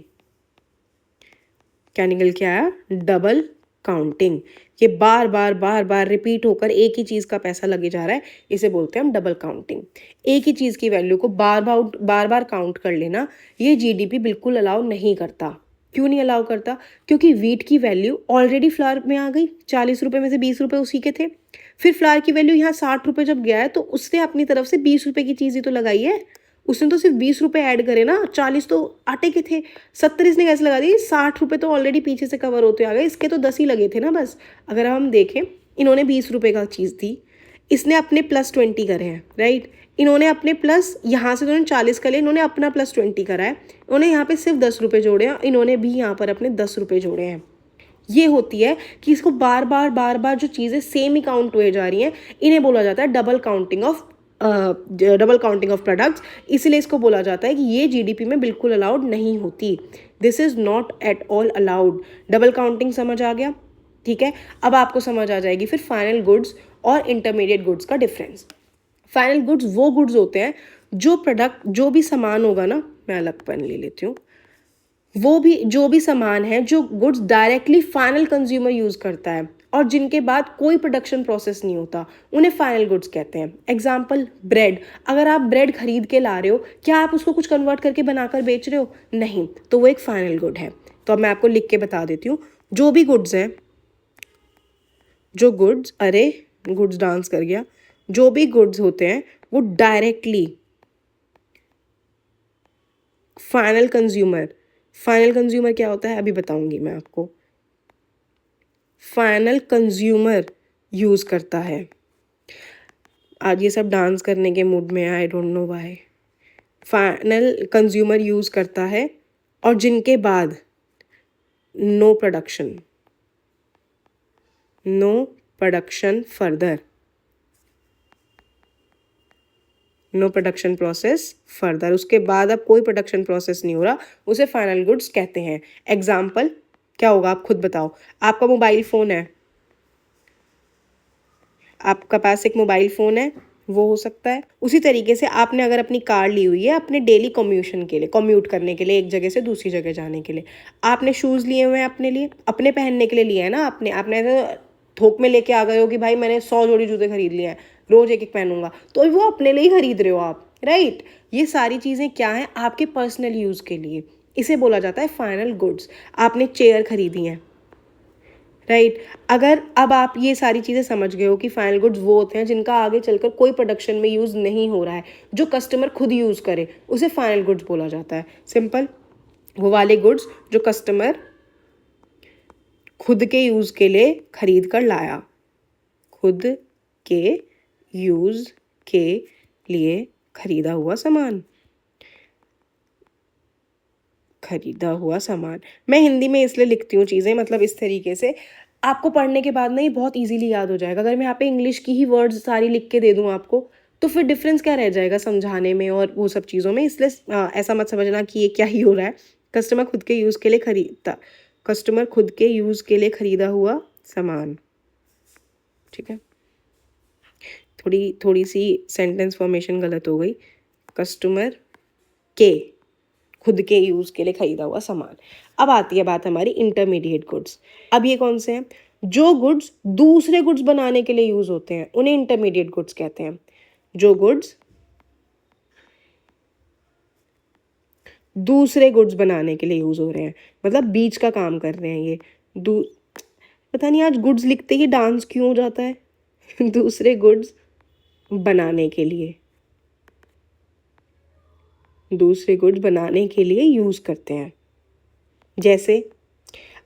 क्या निकल के आया? Double counting. ये बार बार रिपीट होकर एक ही चीज़ का पैसा लगे जा रहा है, इसे बोलते हैं हम डबल काउंटिंग। एक ही चीज़ की वैल्यू को बार बार काउंट कर लेना, ये जीडीपी बिल्कुल अलाउ नहीं करता। क्यों नहीं अलाउ करता? क्योंकि वीट की वैल्यू ऑलरेडी फ्लावर में आ गई, 40 रुपये में से 20 रुपये उसी के थे। फिर फ्लावर की वैल्यू यहाँ 60 रुपये जब गया है, तो उसने अपनी तरफ से 20 रुपये की चीज़ ही तो लगाई है, उसने तो सिर्फ 20 रुपये ऐड करे ना, 40 तो आटे के थे, 70 इसने कैसे लगा दी? 60 रुपये तो ऑलरेडी पीछे से कवर होते आ गए, इसके तो 10 ही लगे थे ना बस। अगर हम देखें, इन्होंने 20 रुपये का चीज़ दी, इसने अपने +20 करे हैं, राइट। इन्होंने अपने प्लस यहाँ से इन्होंने 40 का लिया, इन्होंने अपना प्लस 20 करा है, इन्होंने यहाँ पे सिर्फ 10 रुपये जोड़े हैं, इन्होंने भी यहाँ पर अपने 10 रुपये जोड़े हैं। ये होती है कि इसको बार बार जो चीज़ें सेम ही काउंट हुए जा रही हैं, इन्हें बोला जाता है डबल काउंटिंग ऑफ प्रोडक्ट्स। इसीलिए इसको बोला जाता है कि ये जीडीपी में बिल्कुल अलाउड नहीं होती। This is not at all allowed. Double counting समझ आ गया? ठीक है, अब आपको समझ आ जाएगी फिर फाइनल गुड्स और इंटरमीडिएट गुड्स का डिफरेंस। फाइनल गुड्स वो गुड्स होते हैं जो भी सामान होगा ना, मैं अलग पेन ले लेती हूँ, जो भी सामान है जो goods directly final consumer use करता है और जिनके बाद कोई प्रोडक्शन प्रोसेस नहीं होता, उन्हें फाइनल गुड्स कहते हैं। Example, bread. अगर आप ब्रेड खरीद के ला रहे हो, क्या आप उसको कुछ कन्वर्ट करके बनाकर बेच रहे हो? नहीं, तो वो एक फाइनल गुड है। तो अब मैं आपको लिख के बता देती हूँ, जो भी गुड्स हैं, गुड्स डांस कर गया, जो भी गुड्स होते हैं वो डायरेक्टली फाइनल कंज्यूमर क्या होता है अभी बताऊंगी मैं आपको। फाइनल कंज्यूमर यूज करता है। आज ये सब डांस करने के मूड में है, I don't know why. Final consumer use करता है और जिनके बाद no production further, no production process further, उसके बाद अब कोई प्रोडक्शन प्रोसेस नहीं हो रहा, उसे फाइनल गुड्स कहते हैं। एग्जाम्पल क्या होगा आप खुद बताओ। आपका मोबाइल फ़ोन है, आपका पास एक मोबाइल फ़ोन है, वो हो सकता है। उसी तरीके से आपने अगर अपनी कार ली हुई है अपने डेली कम्यूट करने के लिए, एक जगह से दूसरी जगह जाने के लिए, आपने शूज़ लिए हुए हैं अपने लिए, अपने पहनने के लिए लिए है ना आपने ऐसे थोक में लेके आ गए हो कि भाई मैंने 100 जोड़ी जूते खरीद लिए हैं, रोज़ एक एक पहनूंगा, तो वो अपने लिए ही खरीद रहे हो आप, राइट। ये सारी चीज़ें क्या हैं? आपके पर्सनल यूज़ के लिए। इसे बोला जाता है फाइनल गुड्स। आपने चेयर खरीदी हैं, राइट। अगर अब आप ये सारी चीज़ें समझ गए हो कि फाइनल गुड्स वो होते हैं जिनका आगे चलकर कोई प्रोडक्शन में यूज़ नहीं हो रहा है, जो कस्टमर खुद यूज़ करे, उसे फाइनल गुड्स बोला जाता है। सिंपल, वो वाले गुड्स जो कस्टमर खुद के यूज़ के लिए खरीद कर लाया, खुद के यूज़ के लिए खरीदा हुआ सामान। मैं हिंदी में इसलिए लिखती हूँ चीज़ें, मतलब इस तरीके से आपको पढ़ने के बाद ना ये बहुत इजीली याद हो जाएगा। अगर मैं यहाँ पे इंग्लिश की ही वर्ड्स सारी लिख के दे दूँ आपको, तो फिर डिफरेंस क्या रह जाएगा समझाने में और वो सब चीज़ों में। इसलिए ऐसा मत समझना कि ये क्या ही हो रहा है। कस्टमर खुद के यूज़ के लिए खरीदा हुआ सामान, ठीक है। थोड़ी सी सेंटेंस फॉर्मेशन गलत हो गई। कस्टमर के खुद के यूज़ के लिए खरीदा हुआ सामान। अब आती है बात हमारी इंटरमीडिएट गुड्स। अब ये कौन से हैं? जो गुड्स दूसरे गुड्स बनाने के लिए यूज़ होते हैं, उन्हें इंटरमीडिएट गुड्स कहते हैं। जो गुड्स दूसरे गुड्स बनाने के लिए यूज़ हो रहे हैं, मतलब बीच का काम कर रहे हैं ये। पता नहीं आज गुड्स लिखते ही डांस क्यों हो जाता है। दूसरे गुड्स बनाने के लिए यूज़ करते हैं। जैसे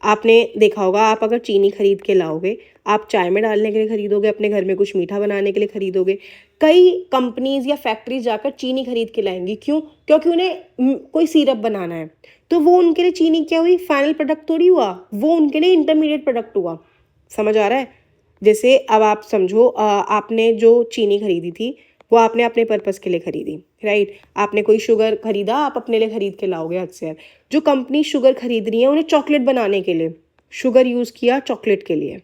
आपने देखा होगा, आप अगर चीनी खरीद के लाओगे, आप चाय में डालने के लिए खरीदोगे, अपने घर में कुछ मीठा बनाने के लिए खरीदोगे। कई कंपनीज या फैक्ट्रीज जाकर चीनी खरीद के लाएंगी, क्यों? क्योंकि उन्हें कोई सिरप बनाना है, तो वो उनके लिए चीनी क्या हुई? फाइनल प्रोडक्ट थोड़ी हुआ, वो उनके लिए इंटरमीडिएट प्रोडक्ट हुआ। समझ आ रहा है? जैसे अब आप समझो, आपने जो चीनी खरीदी थी वो आपने अपने पर्पस के लिए खरीदी, राइट। आपने कोई शुगर खरीदा, आप अपने लिए खरीद के लाओगे अक्सर। जो कंपनी शुगर खरीद रही है, उन्हें चॉकलेट बनाने के लिए शुगर यूज़ किया, चॉकलेट के लिए,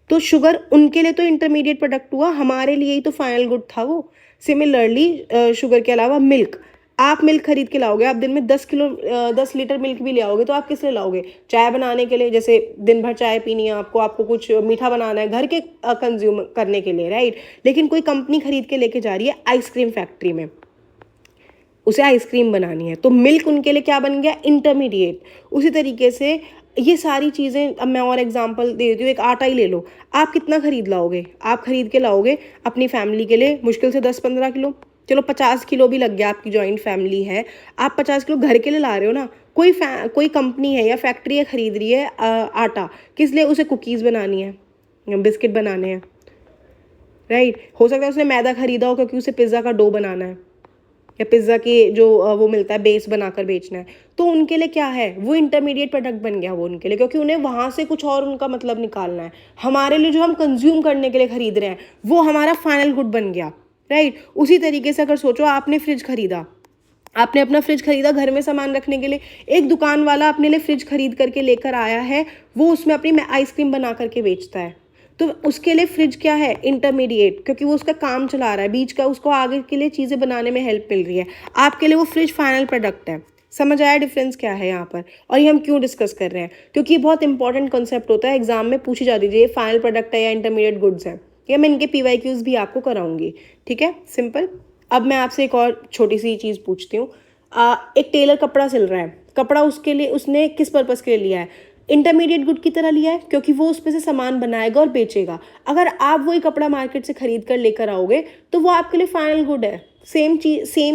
तो शुगर उनके लिए तो इंटरमीडिएट प्रोडक्ट हुआ, हमारे लिए ही तो फाइनल गुड था वो। सिमिलरली शुगर के अलावा मिल्क, आप मिल्क खरीद के लाओगे, आप दिन में 10 लीटर मिल्क भी ले आओगे, तो आप किस लिए लाओगे? चाय बनाने के लिए, जैसे दिन भर चाय पीनी है आपको कुछ मीठा बनाना है घर के कंज्यूम करने के लिए, राइट। लेकिन कोई कंपनी खरीद के लेके जा रही है आइसक्रीम फैक्ट्री में, उसे आइसक्रीम बनानी है, तो मिल्क उनके लिए क्या बन गया? इंटरमीडिएट। उसी तरीके से ये सारी चीज़ें, अब मैं और एग्जांपल दे देती हूँ। एक आटा ही ले लो, आप कितना खरीद लाओगे? आप खरीद के लाओगे अपनी फैमिली के लिए मुश्किल से 10-15 किलो, चलो 50 किलो भी लग गया, आपकी जॉइंट फैमिली है, आप 50 किलो घर के लिए ला रहे हो ना। कोई कंपनी है या फैक्ट्री है खरीद रही है आटा, किस लिए? उसे कुकीज़ बनानी है, बिस्किट बनाने हैं, राइट। हो सकता है उसने मैदा खरीदा हो क्योंकि उसे पिज़्ज़ा का डो बनाना है या पिज़्ज़ा की जो वो मिलता है बेस बनाकर बेचना है, तो उनके लिए क्या है, वो इंटरमीडिएट प्रोडक्ट बन गया वो उनके लिए, क्योंकि उन्हें वहाँ से कुछ और उनका मतलब निकालना है। हमारे लिए जो हम कंज्यूम करने के लिए खरीद रहे हैं वो हमारा फाइनल गुड बन गया, राइट। उसी तरीके से अगर सोचो, आपने फ्रिज खरीदा, आपने अपना फ्रिज खरीदा घर में सामान रखने के लिए, एक दुकान वाला अपने लिए फ्रिज खरीद करके लेकर आया है, वो उसमें अपनी आइसक्रीम बना करके बेचता है, तो उसके लिए फ्रिज क्या है, इंटरमीडिएट, क्योंकि वो उसका काम चला रहा है, बीच का उसको आगे के लिए चीज़ें बनाने में हेल्प मिल रही है। आपके लिए वो फ्रिज फाइनल प्रोडक्ट है। समझ आया डिफरेंस क्या है यहाँ पर, और ये हम क्यों डिस्कस कर रहे हैं, क्योंकि ये बहुत इंपॉर्टेंट कॉन्सेप्ट होता है, एग्जाम में पूछी जाती है ये फाइनल प्रोडक्ट है या इंटरमीडिएट गुड्स है, या मैं इनके PYQs भी आपको कराऊंगी, ठीक है, सिंपल। अब मैं आपसे एक और छोटी सी चीज़ पूछती हूँ। एक टेलर कपड़ा सिल रहा है, कपड़ा उसके लिए उसने किस पर्पज़ के लिए लिया है, इंटरमीडिएट गुड की तरह लिया है, क्योंकि वो उसमें से सामान बनाएगा और बेचेगा। अगर आप वही कपड़ा मार्केट से खरीद कर लेकर आओगे तो वो आपके लिए फाइनल गुड है। सेम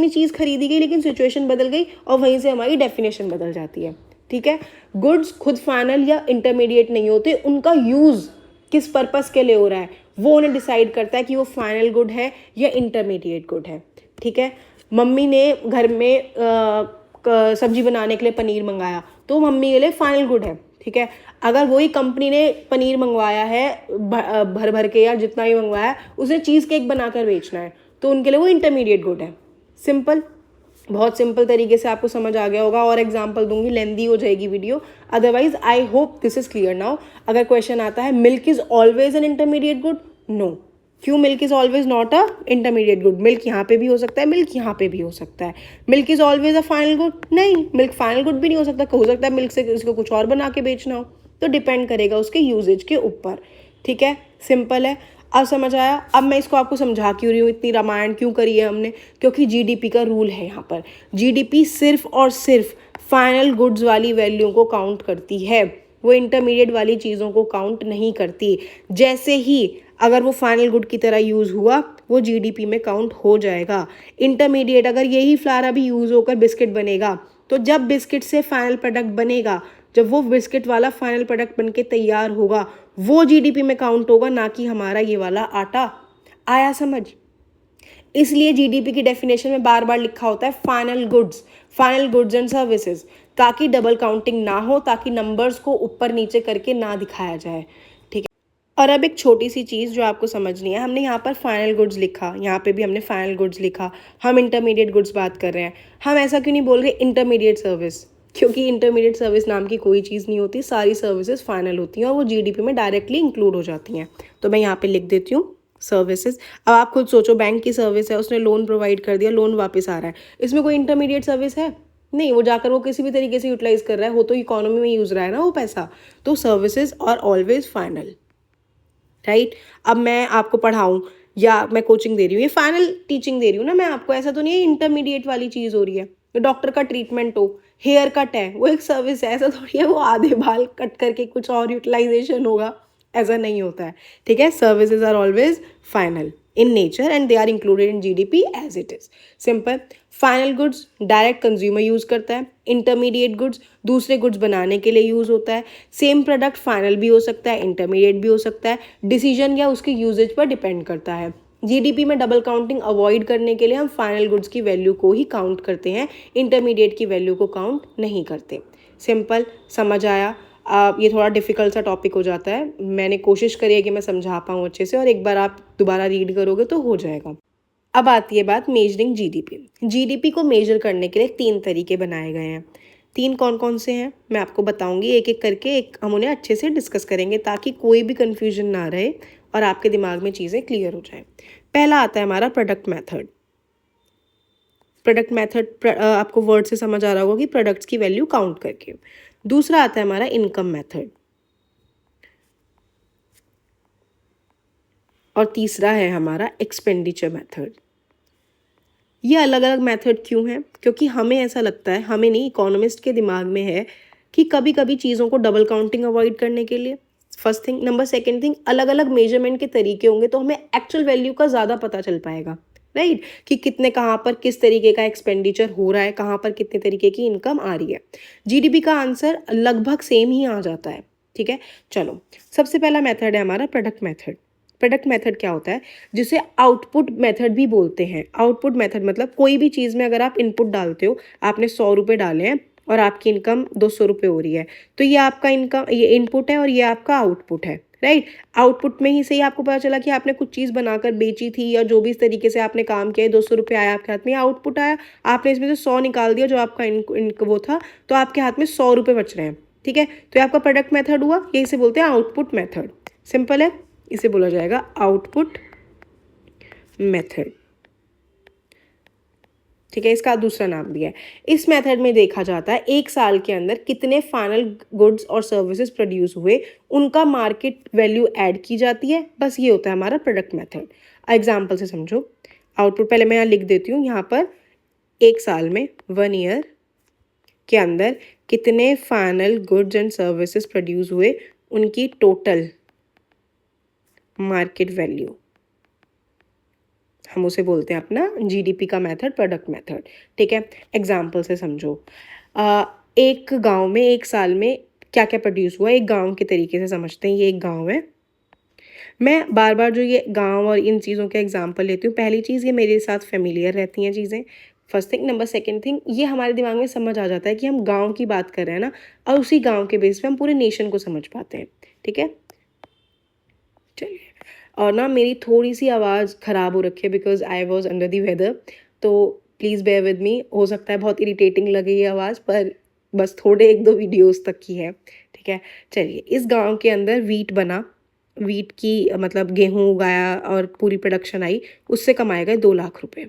ही चीज़ खरीदी गई, लेकिन सिचुएशन बदल गई और वहीं से हमारी डेफिनेशन बदल जाती है, ठीक है। गुड्स खुद फाइनल या इंटरमीडिएट नहीं होते, उनका यूज़ किस पर्पज़ के लिए हो रहा है वो उन्हें डिसाइड करता है कि वो फाइनल गुड है या इंटरमीडिएट गुड है, ठीक है। मम्मी ने घर में सब्जी बनाने के लिए पनीर मंगाया, तो मम्मी के लिए फाइनल गुड है, ठीक है। अगर वही कंपनी ने पनीर मंगवाया है भर भर के या जितना भी मंगवाया है, उसे चीज़ केक बनाकर बेचना है, तो उनके लिए वो इंटरमीडिएट गुड है। सिंपल, बहुत सिंपल तरीके से आपको समझ आ गया होगा, और एग्जांपल दूंगी, लेंदी हो जाएगी video, otherwise I hope this is clear now. अगर क्वेश्चन आता है milk is always an intermediate good, no. क्यों milk is always not a intermediate good, milk यहाँ पे भी हो सकता है, मिल्क यहाँ पे भी हो सकता है। Milk is always a final good, नहीं, मिल्क फाइनल गुड भी नहीं हो सकता है मिल्क से इसको कुछ और बना के बेचना हो, तो डिपेंड करेगा उसके यूजेज के ऊपर, ठीक है, सिंपल है। अब समझ आया। अब मैं इसको आपको समझा क्यों रही हूँ, इतनी रामायण क्यों करी है हमने, क्योंकि GDP का रूल है यहाँ पर। GDP सिर्फ और सिर्फ फाइनल गुड्स वाली वैल्यू को काउंट करती है, वो इंटरमीडिएट वाली चीज़ों को काउंट नहीं करती। जैसे ही अगर वो फाइनल गुड की तरह यूज़ हुआ, वो GDP में काउंट हो जाएगा। इंटरमीडिएट, अगर यही फ्लावर अभी यूज़ होकर बिस्किट बनेगा, तो जब बिस्किट से फाइनल प्रोडक्ट बनेगा, जब वो बिस्किट वाला फाइनल प्रोडक्ट बनके तैयार होगा, वो GDP में काउंट होगा, ना कि हमारा ये वाला आटा। आया समझ? इसलिए GDP की डेफिनेशन में बार बार लिखा होता है फाइनल गुड्स एंड सर्विसेज, ताकि डबल काउंटिंग ना हो, ताकि नंबर्स को ऊपर नीचे करके ना दिखाया जाए, ठीक है। और अब एक छोटी सी चीज़ जो आपको समझनी है, हमने यहाँ पर फाइनल गुड्स लिखा, यहाँ पे भी हमने फाइनल गुड्स लिखा, हम इंटरमीडिएट गुड्स बात कर रहे हैं, हम ऐसा क्यों नहीं बोल रहे इंटरमीडिएट सर्विस, क्योंकि इंटरमीडिएट सर्विस नाम की कोई चीज़ नहीं होती, सारी सर्विसेज फाइनल होती हैं और वो GDP में डायरेक्टली इंक्लूड हो जाती हैं। तो मैं यहाँ पे लिख देती हूँ सर्विसेज। अब आप खुद सोचो, बैंक की सर्विस है, उसने लोन प्रोवाइड कर दिया, लोन वापस आ रहा है, इसमें कोई इंटरमीडिएट सर्विस है नहीं, वो जाकर वो किसी भी तरीके से यूटिलाइज कर रहा है, हो तो इकोनॉमी में यूज़ रहा है ना वो पैसा, तो services are always final, right. अब मैं आपको पढ़ाऊँ या मैं कोचिंग दे रही हूँ, ये फाइनल टीचिंग दे रही हूँ ना मैं आपको, ऐसा तो नहीं है इंटरमीडिएट वाली चीज़ हो रही है। डॉक्टर का ट्रीटमेंट हो, हेयर कट है, वो एक सर्विस है, ऐसा थोड़ी है वो आधे बाल कट करके कुछ और यूटिलाइजेशन होगा, ऐसा नहीं होता है, ठीक है। Services are always final in nature and they are included in GDP as it is, simple. Final goods direct consumer use करता है, इंटरमीडिएट गुड्स दूसरे गुड्स बनाने के लिए यूज़ होता है। सेम प्रोडक्ट फाइनल भी हो सकता है, इंटरमीडिएट भी हो सकता है, डिसीजन या उसके यूजेज पर डिपेंड करता है। GDP में डबल काउंटिंग अवॉइड करने के लिए हम फाइनल गुड्स की वैल्यू को ही काउंट करते हैं, इंटरमीडिएट की वैल्यू को काउंट नहीं करते। सिंपल, समझ आया। ये थोड़ा डिफ़िकल्ट सा टॉपिक हो जाता है, मैंने कोशिश करी है कि मैं समझा पाऊँ अच्छे से, और एक बार आप दोबारा रीड करोगे तो हो जाएगा। अब आती है बात मेजरिंग GDP। GDP को मेजर करने के लिए 3 तरीके बनाए गए हैं। 3 कौन कौन से हैं मैं आपको बताऊंगी, एक एक करके एक हम उन्हें अच्छे से डिस्कस करेंगे, ताकि कोई भी कन्फ्यूजन ना रहे और आपके दिमाग में चीज़ें क्लियर हो जाए। पहला आता है हमारा प्रोडक्ट मेथड। प्रोडक्ट मेथड आपको वर्ड से समझ आ रहा होगा कि प्रोडक्ट्स की वैल्यू काउंट करके। दूसरा आता है हमारा इनकम मेथड, और तीसरा है हमारा एक्सपेंडिचर मेथड। ये अलग अलग मेथड क्यों हैं? क्योंकि हमें ऐसा लगता है, हमें नहीं, इकोनॉमिस्ट के दिमाग में है कि कभी कभी चीज़ों को डबल काउंटिंग अवॉइड करने के लिए, first thing. Number second thing, अलग अलग मेजरमेंट के तरीके होंगे तो हमें एक्चुअल वैल्यू का ज़्यादा पता चल पाएगा, राइट, कि कितने कहाँ पर किस तरीके का एक्सपेंडिचर हो रहा है, कहाँ पर कितने तरीके की इनकम आ रही है। GDP का आंसर लगभग सेम ही आ जाता है, ठीक है। चलो, सबसे पहला मेथड है हमारा प्रोडक्ट मेथड। प्रोडक्ट मेथड क्या होता है, जिसे आउटपुट मेथड भी बोलते हैं। आउटपुट मेथड मतलब कोई भी चीज़ में अगर आप इनपुट डालते हो, आपने 100 रुपये डाले हैं और आपकी इनकम 200 रुपये हो रही है, तो ये आपका इनकम, ये इनपुट है और ये आपका आउटपुट है, राइट। आउटपुट में ही से ही आपको पता चला कि आपने कुछ चीज़ बनाकर बेची थी या जो भी इस तरीके से आपने काम किया है, 200 रुपये आया आपके हाथ में, आउटपुट आया। आपने इसमें से 100 निकाल दिया जो आपका वो था, तो आपके हाथ में 100 रुपये बच रहे हैं, ठीक है। तो ये आपका प्रोडक्ट मेथड हुआ, यही से बोलते हैं आउटपुट मेथड। सिंपल है, इसे बोला जाएगा आउटपुट मेथड, ठीक है। इसका दूसरा नाम भी है। इस मेथड में देखा जाता है एक साल के अंदर कितने फाइनल गुड्स और सर्विसेज प्रोड्यूस हुए, उनका मार्केट वैल्यू ऐड की जाती है, बस ये होता है हमारा प्रोडक्ट मेथड। एग्जाम्पल से समझो। आउटपुट पहले मैं यहाँ लिख देती हूँ, यहाँ पर एक साल में, 1 ईयर के अंदर कितने final goods and services produce हुए, उनकी टोटल मार्केट वैल्यू, हम उसे बोलते हैं अपना जीडीपी का मेथड, प्रोडक्ट मेथड, ठीक है। एग्जाम्पल से समझो। एक गांव में एक साल में क्या क्या प्रोड्यूस हुआ, एक गांव के तरीके से समझते हैं। ये एक गांव है, मैं बार बार जो ये गांव और इन चीज़ों के एग्जाम्पल लेती हूँ, पहली चीज़ ये मेरे साथ फेमिलियर रहती हैं चीज़ें, first thing. Number second thing, ये हमारे दिमाग में समझ आ जाता है कि हम गांव की बात कर रहे हैं ना, और उसी गांव के बेस पे हम पूरे नेशन को समझ पाते हैं, ठीक है। चलिए, और ना मेरी थोड़ी सी आवाज़ ख़राब हो रखी है because I was under the weather, तो प्लीज़ बेयर विद मी। हो सकता है बहुत इरिटेटिंग लगे ये आवाज़, पर बस थोड़े 1-2 वीडियोस तक की है, ठीक है। चलिए, इस गांव के अंदर वीट बना, वीट की मतलब गेहूँ उगाया और पूरी प्रोडक्शन आई, उससे कमाए गए 2 लाख रुपए,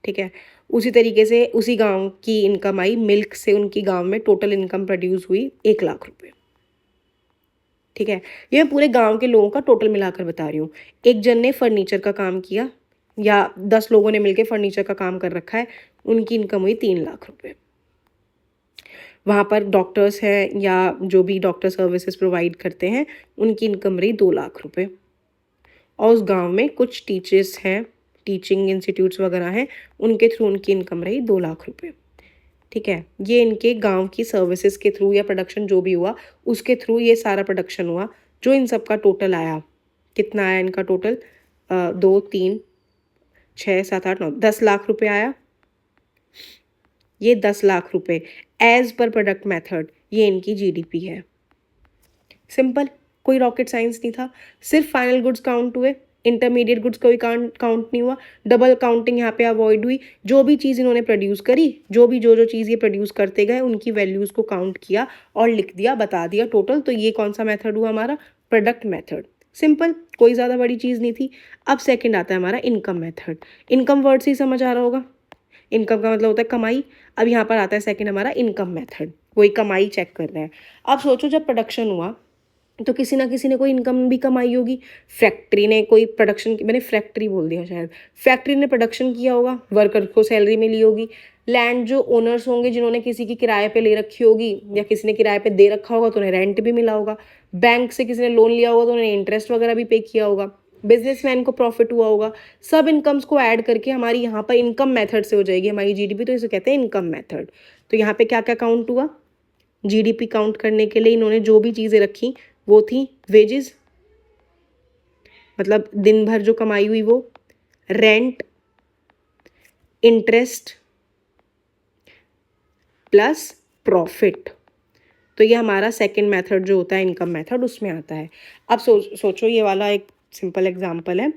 ठीक है। उसी तरीके से उसी गांव की इनकम आई, मिल्क से उनकी गांव में टोटल इनकम प्रोड्यूस हुई 1 लाख रुपए, ठीक है। ये मैं पूरे गांव के लोगों का टोटल मिलाकर बता रही हूँ। एक जन ने फर्नीचर का काम किया या 10 लोगों ने मिलकर फर्नीचर का काम कर रखा है, उनकी इनकम हुई 3 लाख रुपए। वहाँ पर डॉक्टर्स हैं या जो भी डॉक्टर सर्विसेज प्रोवाइड करते हैं, उनकी इनकम रही 2 लाख रुपए। और उस गांव में कुछ टीचर्स हैं, टीचिंग इंस्टीट्यूट्स वगैरह हैं, उनके थ्रू उनकी इनकम रही 2 लाख रुपए, ठीक है। ये इनके गांव की सर्विसेज के थ्रू या प्रोडक्शन जो भी हुआ उसके थ्रू ये सारा प्रोडक्शन हुआ, जो इन सब का टोटल आया। कितना आया इनका टोटल? 2, 3, 6, 7, 8, 9, 10 लाख रुपए आया। ये 10 लाख रुपए एज पर प्रोडक्ट मेथड, ये इनकी जीडीपी है। सिंपल, कोई रॉकेट साइंस नहीं था। सिर्फ फाइनल गुड्स काउंट हुए, इंटरमीडिएट गुड्स कोई काउंट नहीं हुआ, डबल काउंटिंग यहाँ पे अवॉइड हुई। जो भी चीज़ इन्होंने प्रोड्यूस करी, जो चीज़ ये प्रोड्यूस करते गए, उनकी वैल्यूज़ को काउंट किया और लिख दिया, बता दिया टोटल। तो ये कौन सा मेथड हुआ हमारा? Product method. सिंपल, कोई ज़्यादा बड़ी चीज़ नहीं थी। अब सेकेंड आता है हमारा इनकम मेथड। इनकम वर्ड से ही समझ आ रहा होगा, इनकम का मतलब होता है कमाई। अब यहाँ पर आता है सेकेंड हमारा इनकम मेथड, वही कमाई चेक कर रहे हैं। अब सोचो, जब प्रोडक्शन हुआ तो किसी ना किसी ने कोई इनकम भी कमाई होगी। फैक्ट्री ने कोई प्रोडक्शन, मैंने फैक्ट्री बोल दिया शायद, फैक्ट्री ने प्रोडक्शन किया होगा, वर्कर को सैलरी मिली होगी। लैंड जो ओनर्स होंगे, जिन्होंने किसी की किराए पे ले रखी होगी या किसी ने किराए पे दे रखा होगा, तो उन्हें रेंट भी मिला होगा। बैंक से किसी ने लोन लिया होगा तो उन्हें इंटरेस्ट वगैरह भी पे किया होगा। बिजनेसमैन को प्रॉफिट हुआ होगा। सब इनकम्स को ऐड करके हमारी यहाँ पर इनकम मेथड से हो जाएगी हमारी जीडीपी, तो इसे कहते हैं इनकम मेथड। तो यहाँ पे क्या क्या काउंट हुआ? जीडीपी काउंट करने के लिए इन्होंने जो भी चीज़ें रखी वो थी वेजेस, मतलब दिन भर जो कमाई हुई वो, रेंट, इंटरेस्ट प्लस प्रॉफिट। तो ये हमारा सेकंड मेथड जो होता है इनकम मेथड, उसमें आता है। अब सोचो, ये वाला एक सिंपल एग्जांपल है।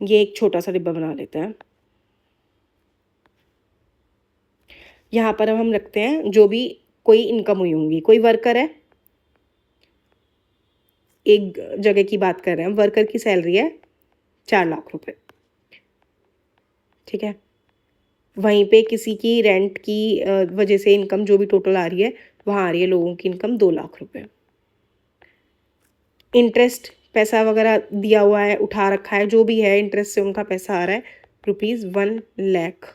ये एक छोटा सा डिब्बा बना लेते हैं। यहाँ पर अब हम रखते हैं जो भी कोई इनकम हुई होंगी। कोई वर्कर है, एक जगह की बात कर रहे हैं, वर्कर की सैलरी है 4 लाख रुपए, ठीक है। वहीं पे किसी की रेंट की वजह से इनकम जो भी टोटल आ रही है, वहाँ आ रही है लोगों की इनकम 2 लाख रुपए। इंटरेस्ट पैसा वगैरह दिया हुआ है, उठा रखा है, जो भी है इंटरेस्ट से उनका पैसा आ रहा है ₹1 लाख,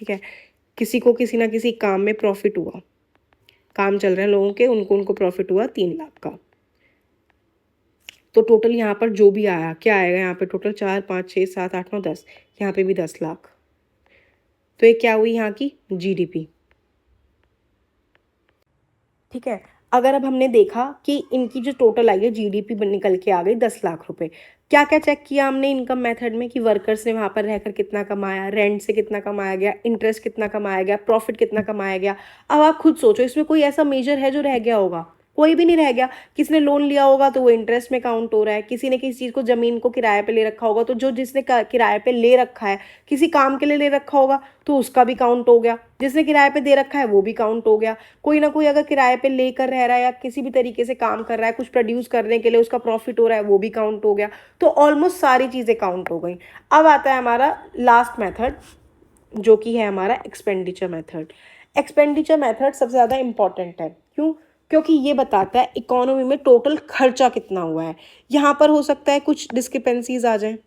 ठीक है। किसी को किसी ना किसी काम में प्रॉफिट हुआ, काम चल रहे हैं लोगों के, उनको प्रॉफिट हुआ 3 लाख का। तो टोटल यहाँ पर जो भी आया, क्या आएगा यहाँ पे टोटल? 4, 5, 6, 7, 8, 9, 10, यहाँ पे भी 10 लाख। तो ये क्या हुई यहाँ की जीडीपी, ठीक है। अगर अब हमने देखा कि इनकी जो टोटल आई है जीडीपी निकल के आ गई 10 लाख रुपए। क्या क्या चेक किया हमने इनकम मेथड में कि वर्कर्स ने वहाँ पर रहकर कितना कमाया, रेंट से कितना कमाया गया, इंटरेस्ट कितना कमाया गया, प्रॉफिट कितना कमाया गया। अब आप खुद सोचो इसमें कोई ऐसा मेजर है जो रह गया होगा? कोई भी नहीं रह गया। किसी ने लोन लिया होगा तो वो इंटरेस्ट में काउंट हो रहा है, किसी ने किसी चीज़ को ज़मीन को किराए पे ले रखा होगा तो जो जिसने किराए पे ले रखा है किसी काम के लिए ले रखा होगा तो उसका भी काउंट हो गया, जिसने किराए पे दे रखा है वो भी काउंट हो गया। कोई ना कोई अगर किराए पे लेकर रह रहा है या किसी भी तरीके से काम कर रहा है कुछ प्रोड्यूस करने के लिए उसका प्रॉफिट हो रहा है वो भी काउंट हो गया। तो ऑलमोस्ट सारी चीज़ें काउंट हो गई। अब आता है हमारा लास्ट मेथड जो कि है हमारा एक्सपेंडिचर मेथड। एक्सपेंडिचर मेथड सबसे ज़्यादा इंपॉर्टेंट है। क्यों? क्योंकि ये बताता है इकोनॉमी में टोटल खर्चा कितना हुआ है। यहाँ पर हो सकता है कुछ डिस्क्रिपेंसीज आ जाएं,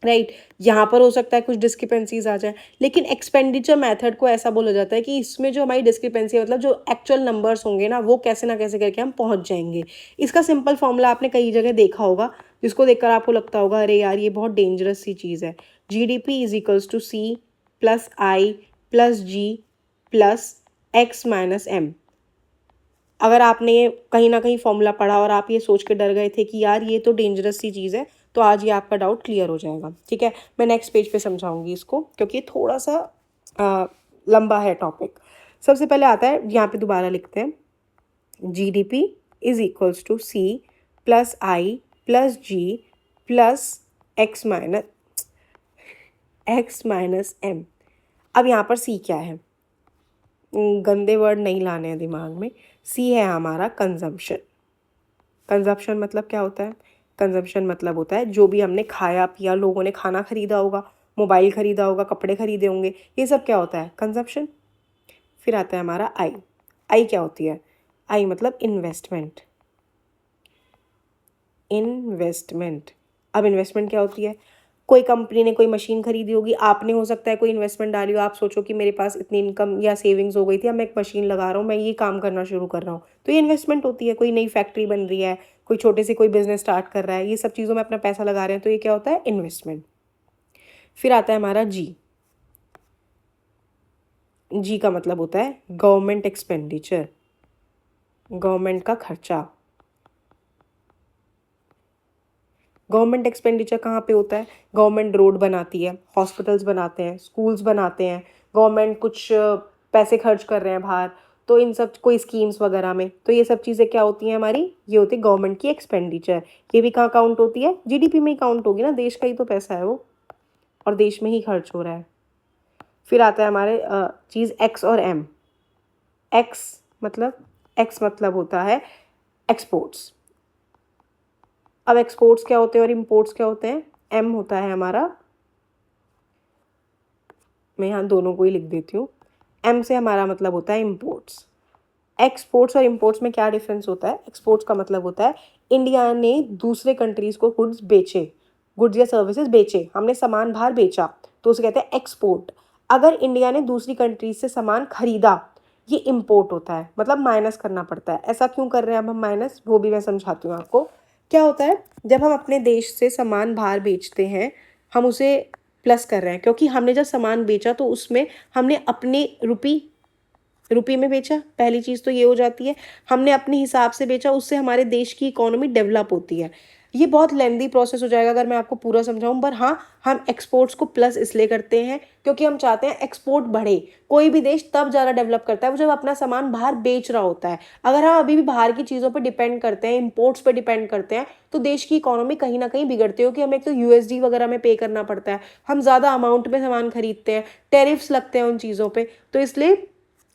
राइट, यहाँ पर हो सकता है कुछ डिस्क्रिपेंसीज आ जाए, लेकिन एक्सपेंडिचर मेथड को ऐसा बोला जाता है कि इसमें जो हमारी डिस्क्रिपेंसी है मतलब जो एक्चुअल नंबर्स होंगे ना वो कैसे ना कैसे करके हम पहुंच जाएंगे। इसका सिंपल फॉर्मूला आपने कई जगह देखा होगा जिसको देखकर आपको लगता होगा अरे यार ये बहुत डेंजरस सी चीज़ है। GDP is equals to C plus I plus G plus X minus M. अगर आपने ये कहीं ना कहीं फॉर्मूला पढ़ा और आप ये सोच के डर गए थे कि यार ये तो डेंजरस सी चीज़ है तो आज ये आपका डाउट क्लियर हो जाएगा। ठीक है, मैं नेक्स्ट पेज पे समझाऊंगी इसको क्योंकि ये थोड़ा सा लंबा है टॉपिक। सबसे पहले आता है, यहाँ पे दोबारा लिखते हैं, GDP is equals to C plus I plus G plus X minus M. अब यहाँ पर सी क्या है? गंदे वर्ड नहीं लाने हैं दिमाग में। सी है हमारा कंजम्पशन। कंजम्पशन मतलब क्या होता है? कंजम्पशन मतलब होता है जो भी हमने खाया पिया, लोगों ने खाना खरीदा होगा, मोबाइल खरीदा होगा, कपड़े खरीदे होंगे, ये सब क्या होता है? कंजम्पशन। फिर आता है हमारा आई। आई क्या होती है? आई मतलब इन्वेस्टमेंट। इन्वेस्टमेंट। अब इन्वेस्टमेंट क्या होती है? कोई कंपनी ने कोई मशीन खरीदी होगी, आपने हो सकता है कोई इन्वेस्टमेंट डाली हो, आप सोचो कि मेरे पास इतनी इनकम या सेविंग्स हो गई थी, अब मैं एक मशीन लगा रहा हूँ, मैं ये काम करना शुरू कर रहा हूँ, तो ये इन्वेस्टमेंट होती है। कोई नई फैक्ट्री बन रही है, कोई छोटे से कोई बिजनेस स्टार्ट कर रहा है, ये सब चीज़ों में अपना पैसा लगा रहे हैं, तो ये क्या होता है? इन्वेस्टमेंट। फिर आता है हमारा जी। जी का मतलब होता है गवर्नमेंट एक्सपेंडिचर, गवर्नमेंट का खर्चा। गवर्नमेंट एक्सपेंडिचर कहाँ पे होता है? गवर्नमेंट रोड बनाती है, हॉस्पिटल्स बनाते हैं, स्कूल्स बनाते हैं, गवर्नमेंट कुछ पैसे खर्च कर रहे हैं बाहर, तो इन सब कोई स्कीम्स वगैरह में, तो ये सब चीज़ें क्या होती हैं हमारी? ये होती है गवर्नमेंट की एक्सपेंडिचर। ये भी कहाँ काउंट होती है? जीडीपी में ही काउंट होगी ना, देश का ही तो पैसा है वो और देश में ही खर्च हो रहा है। फिर आता है हमारे चीज़ एक्स और एम। एक्स मतलब होता है एक्सपोर्ट्स। अब एक्सपोर्ट्स क्या होते हैं और इम्पोर्ट्स क्या होते हैं? एम होता है हमारा, मैं यहाँ दोनों को ही लिख देती हूँ, एम से हमारा मतलब होता है इम्पोर्ट्स। एक्सपोर्ट्स और इम्पोर्ट्स में क्या डिफरेंस होता है? एक्सपोर्ट्स का मतलब होता है इंडिया ने दूसरे कंट्रीज़ को गुड्स बेचे, गुड्स या सर्विसेज बेचे, हमने सामान बाहर बेचा, तो उसे कहते हैं एक्सपोर्ट। अगर इंडिया ने दूसरी कंट्रीज से सामान खरीदा, ये इम्पोर्ट होता है, मतलब माइनस करना पड़ता है। ऐसा क्यों कर रहे हैं अब हम माइनस, वो भी मैं समझाती हूँ आपको। क्या होता है जब हम अपने देश से सामान बाहर बेचते हैं हम उसे प्लस कर रहे हैं, क्योंकि हमने जब सामान बेचा तो उसमें हमने अपने रुपये में बेचा, पहली चीज़ तो ये हो जाती है। हमने अपने हिसाब से बेचा, उससे हमारे देश की इकोनॉमी डेवलप होती है। ये बहुत लेंदी प्रोसेस हो जाएगा अगर मैं आपको पूरा समझाऊं, पर हाँ, हम एक्सपोर्ट्स को प्लस इसलिए करते हैं क्योंकि हम चाहते हैं एक्सपोर्ट बढ़े। कोई भी देश तब ज़्यादा डेवलप करता है वो जब अपना सामान बाहर बेच रहा होता है। अगर हम अभी भी बाहर की चीज़ों पर डिपेंड करते हैं, इम्पोर्ट्स पर डिपेंड करते हैं, तो देश की इकोनॉमी कहीं ना कहीं बिगड़ती हो कि हमें एक तो यूएसडी वगैरह में पे करना पड़ता है, हम ज़्यादा अमाउंट में सामान खरीदते हैं, टैरिफ्स लगते हैं उन चीज़ों पर, तो इसलिए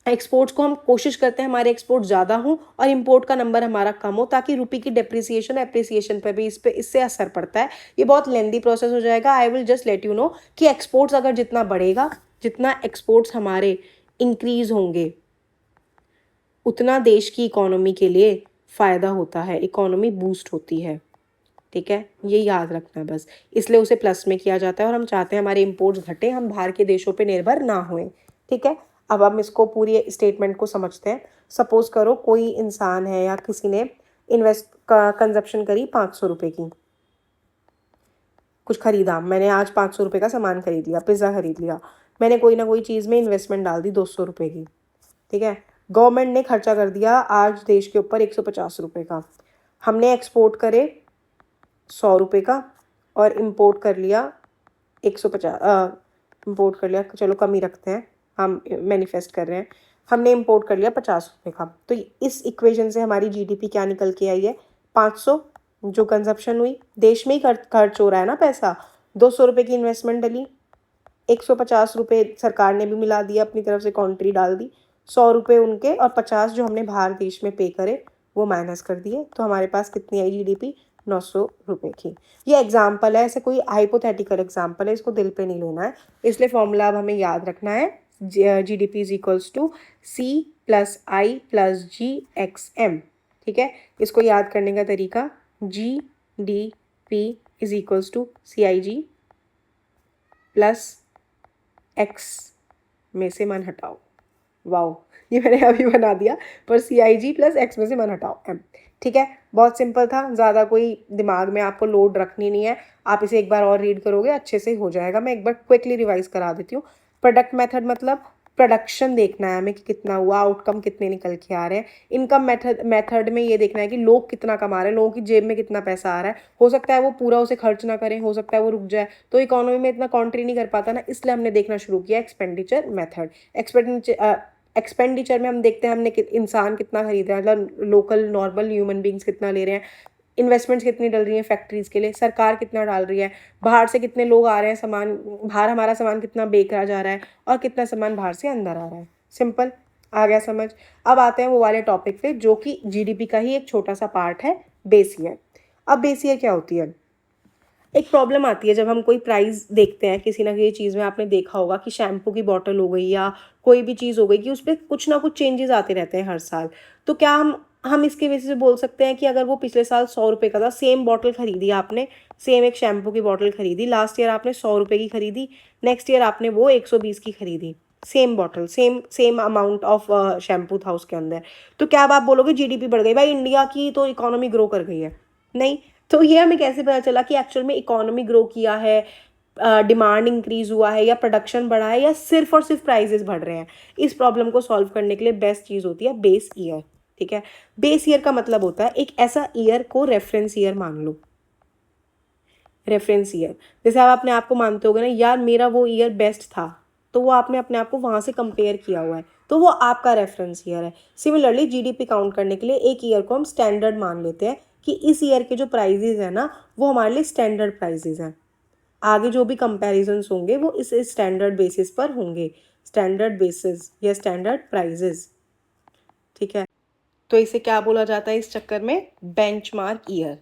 एक्सपोर्ट्स को हम कोशिश करते हैं हमारे एक्सपोर्ट ज़्यादा हों और इंपोर्ट का नंबर हमारा कम हो, ताकि रुपये की डेप्रिसिएशन एप्रिसिएशन पर भी इससे असर पड़ता है। ये बहुत लेंदी प्रोसेस हो जाएगा। I will just let you know कि एक्सपोर्ट्स अगर जितना बढ़ेगा, जितना एक्सपोर्ट्स हमारे इंक्रीज होंगे, उतना देश की इकोनॉमी के लिए फ़ायदा होता है, इकोनॉमी बूस्ट होती है। ठीक है, ये याद रखना बस, इसलिए उसे प्लस में किया जाता है और हम चाहते हैं हमारे इंपोर्ट्स घटे, हम बाहर के देशों पे निर्भर ना होएं। ठीक है, अब हम इसको पूरी स्टेटमेंट को समझते हैं। सपोज करो कोई इंसान है या किसी ने कंजप्शन करी 500 रुपये की, कुछ खरीदा, मैंने आज 500 रुपये का सामान खरीद लिया, पिज़्ज़ा खरीद लिया, मैंने कोई ना कोई चीज़ में इन्वेस्टमेंट डाल दी 200 रुपये की। ठीक है, गवर्नमेंट ने खर्चा कर दिया आज देश के ऊपर 150 रुपये का, हमने एक्सपोर्ट करे 100 रुपये का और इम्पोर्ट कर लिया 150, इम्पोर्ट कर लिया, चलो कम ही रखते हैं, हम मैनिफेस्ट कर रहे हैं, हमने इम्पोर्ट कर लिया 50 रुपये का। तो इस इक्वेशन से हमारी जीडीपी क्या निकल के आई है, 500। जो कंजप्शन हुई, देश में ही खर्च हो रहा है ना पैसा, 200 रुपये की इन्वेस्टमेंट डली, 150 रुपये सरकार ने भी मिला दिया अपनी तरफ से, कॉन्ट्री डाल दी, 100 रुपये उनके और 50 जो हमने बाहर देश में पे करे वो माइनस कर दिए। तो हमारे पास कितनी आई जीडीपी, 900 रुपये की। ये एग्जाम्पल है, ऐसे कोई हाइपोथेटिकल एग्जाम्पल है, इसको दिल पे नहीं लेना है, इसलिए फॉर्मूला अब हमें याद रखना है, GDP is equals to C+I+G/M। ठीक है, इसको याद करने का तरीका, GDP is equals to CIG plus X में से मन हटाओ, वाओ ये मैंने अभी बना दिया, पर CIG प्लस X में से मन हटाओ M। ठीक है, बहुत सिंपल था, ज़्यादा कोई दिमाग में आपको लोड रखनी नहीं है, आप इसे एक बार और रीड करोगे अच्छे से हो जाएगा। मैं एक बार क्विकली रिवाइज करा देती हूँ। प्रोडक्ट मेथड मतलब प्रोडक्शन देखना है हमें कि कितना हुआ, आउटकम कितने निकल के आ रहे हैं। इनकम मेथड में ये देखना है कि लोग कितना कमा रहे हैं, लोगों की जेब में कितना पैसा आ रहा है। हो सकता है वो पूरा उसे खर्च ना करें, हो सकता है वो रुक जाए, तो इकोनॉमी में इतना कॉन्ट्री नहीं कर पाता ना, इसलिए हमने देखना शुरू किया एक्सपेंडिचर मेथड। एक्सपेंडिचर में हम देखते हैं हमने इंसान कितना खरीद रहा है, मतलब लोकल नॉर्मल ह्यूमन बींग्स कितना ले रहे हैं, इन्वेस्टमेंट्स कितनी डल रही हैं फैक्ट्रीज़ के लिए, सरकार कितना डाल रही है, बाहर से कितने लोग आ रहे हैं, सामान बाहर हमारा सामान कितना बेचा जा रहा है और कितना सामान बाहर से अंदर आ रहा है। सिंपल, आ गया समझ। अब आते हैं वो वाले टॉपिक पे जो कि जीडीपी का ही एक छोटा सा पार्ट है, बेस ईयर। अब बेस ईयर क्या होती है, एक प्रॉब्लम आती है जब हम कोई प्राइस देखते हैं किसी ना किसी चीज़ में। आपने देखा होगा कि शैम्पू की बॉटल हो गई या कोई भी चीज़ हो गई कि उस पर कुछ ना कुछ चेंजेस आते रहते हैं हर साल। तो क्या हम इसके वजह से बोल सकते हैं कि अगर वो पिछले साल 100 रुपये का था, सेम बॉटल खरीदी आपने, सेम एक शैम्पू की बॉटल खरीदी, लास्ट ईयर आपने 100 रुपये की खरीदी, नेक्स्ट ईयर आपने वो 120 की खरीदी, same bottle, same amount of shampoo था उसके अंदर, तो क्या अब आप बोलोगे जीडीपी बढ़ गई? भाई इंडिया की तो इकोनॉमी ग्रो कर गई है, नहीं। तो ये हमें कैसे पता चला कि एक्चुअल में इकोनॉमी ग्रो किया है, डिमांड इंक्रीज हुआ है या प्रोडक्शन बढ़ा है या सिर्फ और सिर्फ प्राइजेस बढ़ रहे हैं? इस प्रॉब्लम को सॉल्व करने के लिए बेस्ट चीज़ होती है बेस ईयर। ठीक है, बेस ईयर का मतलब होता है एक ऐसा ईयर को रेफरेंस ईयर मान लो। रेफरेंस ईयर, जैसे आप अपने आप को मानते होगे ना, यार मेरा वो ईयर बेस्ट था, तो वो आपने अपने आप को वहाँ से कंपेयर किया हुआ है, तो वो आपका रेफरेंस ईयर है। सिमिलरली जीडीपी काउंट करने के लिए एक ईयर को हम स्टैंडर्ड मान लेते हैं कि इस ईयर के जो प्राइजेज हैं ना, वो हमारे लिए स्टैंडर्ड प्राइजेज हैं। आगे जो भी कंपैरिजंस होंगे वो इस स्टैंडर्ड बेसिस पर होंगे, स्टैंडर्ड बेसिस या स्टैंडर्ड प्राइजेस। ठीक है, तो इसे क्या बोला जाता है इस चक्कर में, बेंचमार्क ईयर।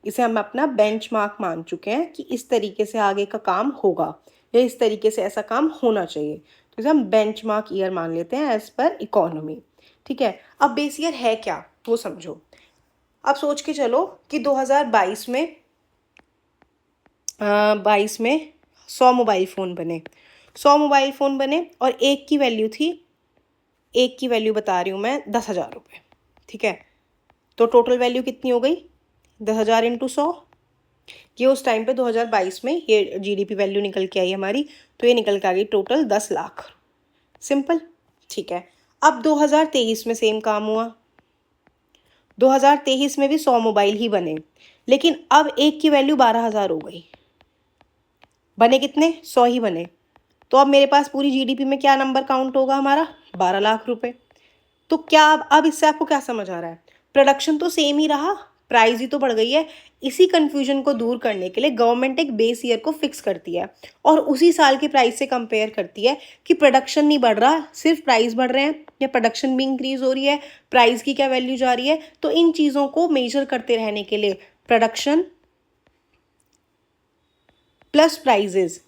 इसे हम अपना बेंचमार्क मान चुके हैं कि इस तरीके से आगे का काम होगा या इस तरीके से ऐसा काम होना चाहिए, तो इसे हम बेंचमार्क ईयर मान लेते हैं एज पर इकोनॉमी। ठीक है, अब बेस ईयर है क्या वो समझो। अब सोच के चलो कि 2022 में 100 मोबाइल फ़ोन बने, 100 मोबाइल फ़ोन बने और एक की वैल्यू थी, एक की वैल्यू बता रही हूँ मैं, 10,000 रुपये। ठीक है, तो टोटल वैल्यू कितनी हो गई, 10,000 इंटू 100। ये उस टाइम पे 2022 में ये जीडीपी वैल्यू निकल के आई हमारी, तो ये निकल के आ गई टोटल 10 लाख। सिंपल। ठीक है, अब 2023 में सेम काम हुआ, 2023 में भी 100 मोबाइल ही बने, लेकिन अब एक की वैल्यू 12,000 हो गई। बने कितने, 100 ही बने, तो अब मेरे पास पूरी जीडीपी में क्या नंबर काउंट होगा हमारा, 12 लाख रुपए। तो क्या अब इससे आपको क्या समझ आ रहा है, प्रोडक्शन तो सेम ही रहा, प्राइस ही तो बढ़ गई है। इसी कंफ्यूजन को दूर करने के लिए गवर्नमेंट एक बेस ईयर को फिक्स करती है और उसी साल के प्राइस से कंपेयर करती है कि प्रोडक्शन नहीं बढ़ रहा, सिर्फ प्राइस बढ़ रहे हैं, या प्रोडक्शन भी इंक्रीज हो रही है, प्राइस की क्या वैल्यू जा रही है। तो इन चीज़ों को मेजर करते रहने के लिए प्रोडक्शन प्लस प्राइजेज,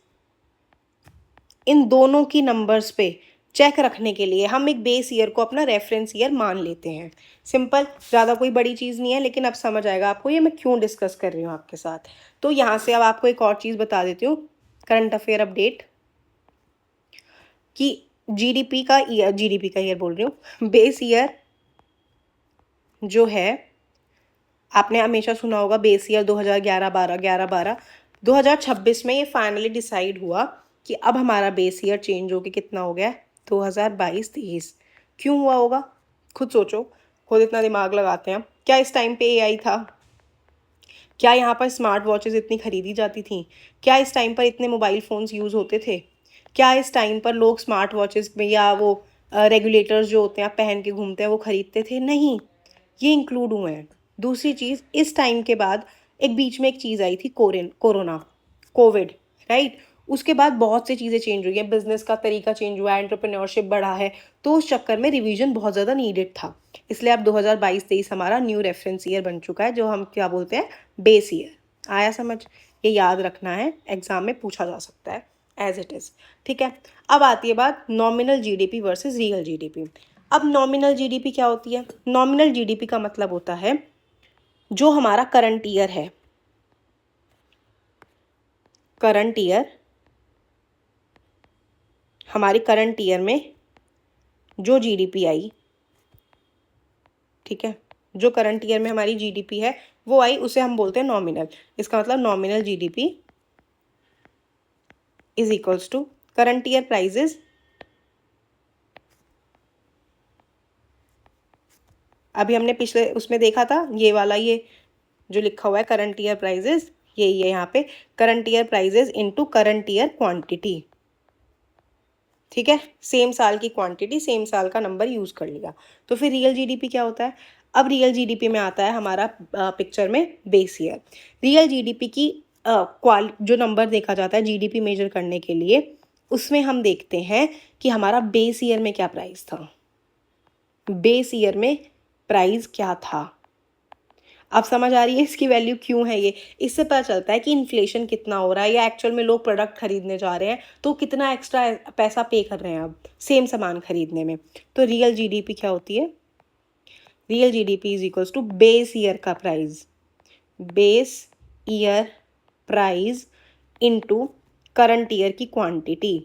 इन दोनों की नंबर्स पे चेक रखने के लिए हम एक बेस ईयर को अपना रेफरेंस ईयर मान लेते हैं। सिंपल, ज़्यादा कोई बड़ी चीज़ नहीं है, लेकिन अब समझ आएगा आपको ये मैं क्यों डिस्कस कर रही हूँ आपके साथ। तो यहाँ से अब आपको एक और चीज़ बता देती हूँ, करंट अफेयर अपडेट, कि जीडीपी का ईयर बोल रही हूँ, बेस ईयर जो है, आपने हमेशा सुना होगा बेस ईयर 2011-12, 11-12, 2026 में ये फाइनली डिसाइड हुआ कि अब हमारा बेस ईयर चेंज होकर कितना हो गया, 2022-23। क्यों हुआ होगा, खुद सोचो, खुद इतना दिमाग लगाते हैं। क्या इस टाइम पे एआई था? क्या यहाँ पर स्मार्ट वॉचेस इतनी खरीदी जाती थी? क्या इस टाइम पर इतने मोबाइल फ़ोन्स यूज़ होते थे? क्या इस टाइम पर लोग स्मार्ट वॉचेस में या वो रेगुलेटर्स जो होते हैं आप पहन के घूमते हैं वो खरीदते थे? नहीं, ये इंक्लूड हुए हैं। दूसरी चीज़, इस टाइम के बाद एक बीच में एक चीज़ आई थी, कोरोना, कोविड, राइट? उसके बाद बहुत सी चीज़ें चेंज हुई हैं, बिज़नेस का तरीका चेंज हुआ है, एंटरप्रेन्योरशिप बढ़ा है, तो उस चक्कर में रिवीजन बहुत ज़्यादा नीडेड था। इसलिए अब 2022-23 हमारा न्यू रेफरेंस ईयर बन चुका है, जो हम क्या बोलते हैं, बेस ईयर। आया समझ? ये याद रखना है, एग्जाम में पूछा जा सकता है एज इट इज़। ठीक है, अब आती है बात nominal GDP versus real GDP. अब नॉमिनल जीडीपी क्या होती है? नॉमिनल जीडीपी का मतलब होता है जो हमारा करंट ईयर है, करंट ईयर, हमारी करंट ईयर में जो जीडीपी आई, ठीक है, जो करंट ईयर में हमारी जीडीपी है वो आई, उसे हम बोलते हैं नॉमिनल। इसका मतलब nominal GDP is equals to current year prices, अभी हमने पिछले उसमें देखा था ये वाला, ये जो लिखा हुआ है करंट ईयर प्राइजेस, यही है यहाँ पे, current year prices into current year quantity. ठीक है, सेम साल की क्वांटिटी, सेम साल का नंबर यूज कर लिया। तो फिर रियल जीडीपी क्या होता है? अब रियल जीडीपी में आता है हमारा पिक्चर में बेस ईयर। रियल जीडीपी की जो नंबर देखा जाता है जीडीपी मेजर करने के लिए, उसमें हम देखते हैं कि हमारा बेस ईयर में क्या प्राइस था, बेस ईयर में प्राइस क्या था। अब समझ आ रही है इसकी वैल्यू क्यों है ये? इससे पता चलता है कि इन्फ्लेशन कितना हो रहा है, या एक्चुअल में लोग प्रोडक्ट खरीदने जा रहे हैं तो कितना एक्स्ट्रा पैसा पे कर रहे हैं अब सेम सामान खरीदने में। तो रियल जीडीपी क्या होती है? Real GDP is equals to base year का price, base year price into current year की क्वांटिटी।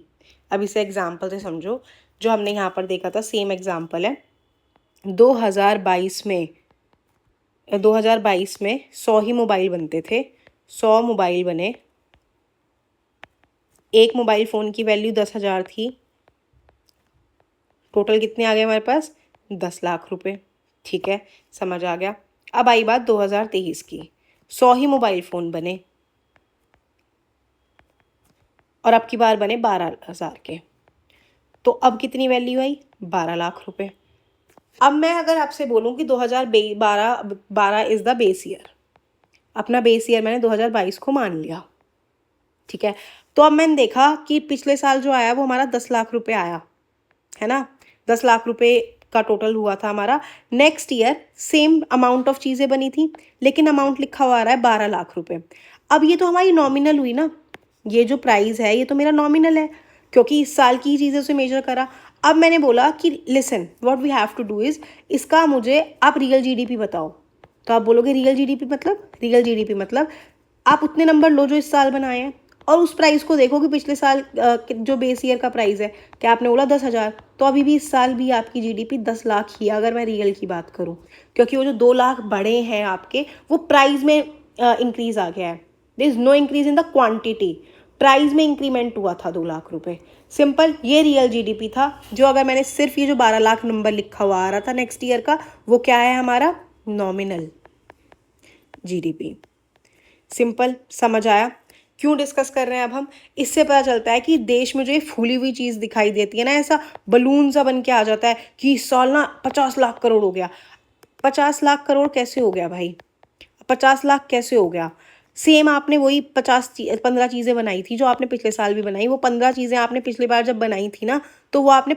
अब इसे एग्जांपल से समझो, जो हमने यहाँ पर देखा था सेम एग्जांपल है। 2022 में 2022 में 100 ही मोबाइल बनते थे, 100 मोबाइल बने, एक मोबाइल फ़ोन की वैल्यू 10,000 थी, टोटल कितने आ गए हमारे पास? 10 लाख रुपए। ठीक है, समझ आ गया। अब आई बात 2023 की, 100 ही मोबाइल फ़ोन बने और अब की बार बने 12,000 के, तो अब कितनी वैल्यू आई? 12 लाख रुपए। अब मैं अगर आपसे बोलूँ कि 2012 इज़ द बेस ईयर, अपना बेस ईयर मैंने 2022 को मान लिया, ठीक है, तो अब मैंने देखा कि पिछले साल जो आया वो हमारा 10 लाख रुपए आया, है ना, 10 लाख रुपए का टोटल हुआ था हमारा। Next year same amount of चीज़ें बनी थी, लेकिन अमाउंट लिखा हुआ आ रहा है 12 लाख रुपए। अब ये तो हमारी नॉमिनल हुई ना, ये जो प्राइस है ये तो मेरा नॉमिनल है, क्योंकि इस साल की चीज़ें से मेजर करा। अब मैंने बोला कि listen, what we have to do is, इसका मुझे आप रियल जीडीपी बताओ। तो आप बोलोगे रियल जीडीपी मतलब? रियल जीडीपी मतलब आप उतने नंबर लो जो इस साल बनाए हैं और उस प्राइस को देखो कि पिछले साल जो बेस ईयर का प्राइस है, क्या आपने बोला 10,000, तो अभी भी इस साल भी आपकी जीडीपी 10 लाख ही है अगर मैं रियल की बात करूं, क्योंकि वो जो 2 लाख बढ़े हैं आपके वो प्राइस में इंक्रीज आ गया है। There is no increase in the quantity, price में इंक्रीमेंट हुआ था 2 लाख रुपए। सिंपल, ये रियल जीडीपी था। जो अगर मैंने सिर्फ ये जो 12 लाख नंबर लिखा हुआ आ रहा था नेक्स्ट ईयर का, वो क्या है हमारा? Nominal GDP. सिंपल, समझ आया? क्यों डिस्कस कर रहे हैं अब हम? इससे पता चलता है कि देश में जो ये फूली हुई चीज़ दिखाई देती है ना, ऐसा बलून सा बन के आ जाता है कि इस साल ना 50 लाख करोड़ हो गया। 50 लाख करोड़ कैसे हो गया भाई? 50 लाख कैसे हो गया? सेम आपने वही 15 चीज़ें बनाई थी जो आपने पिछले साल भी बनाई। वो 15 चीज़ें आपने पिछली बार जब बनाई थी ना, तो वो आपने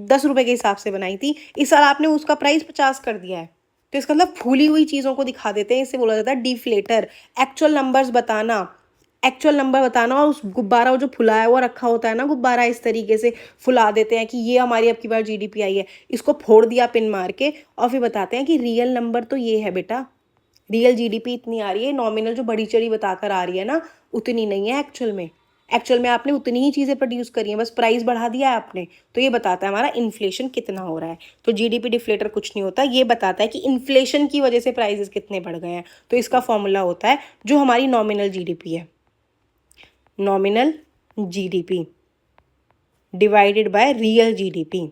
10 रुपए के हिसाब से बनाई थी। इस साल आपने उसका प्राइस 50 कर दिया है। तो इसका मतलब फूली हुई चीज़ों को दिखा देते हैं, इसे बोला जाता है डिफ्लेटर। एक्चुअल नंबर्स बताना, एक्चुअल नंबर बताना, और उस गुब्बारा जो फुलाया हुआ रखा होता है ना गुब्बारा, इस तरीके से फुला देते हैं कि ये हमारी अब की बार जीडीपी आई है, इसको फोड़ दिया पिन मार के, और फिर बताते हैं कि रियल नंबर तो ये है बेटा, रियल जीडीपी इतनी आ रही है। नॉमिनल जो बड़ी चढ़ी बताकर आ रही है ना, उतनी नहीं है एक्चुअल में। एक्चुअल में आपने उतनी ही चीज़ें प्रोड्यूस करी हैं, बस प्राइस बढ़ा दिया है आपने। तो ये बताता है हमारा इन्फ्लेशन कितना हो रहा है। तो जीडीपी डिफ्लेटर कुछ नहीं होता, ये बताता है कि इन्फ्लेशन की वजह से प्राइसेस कितने बढ़ गए हैं। तो इसका फॉर्मूला होता है जो हमारी नॉमिनल जीडीपी है, nominal GDP divided by real GDP.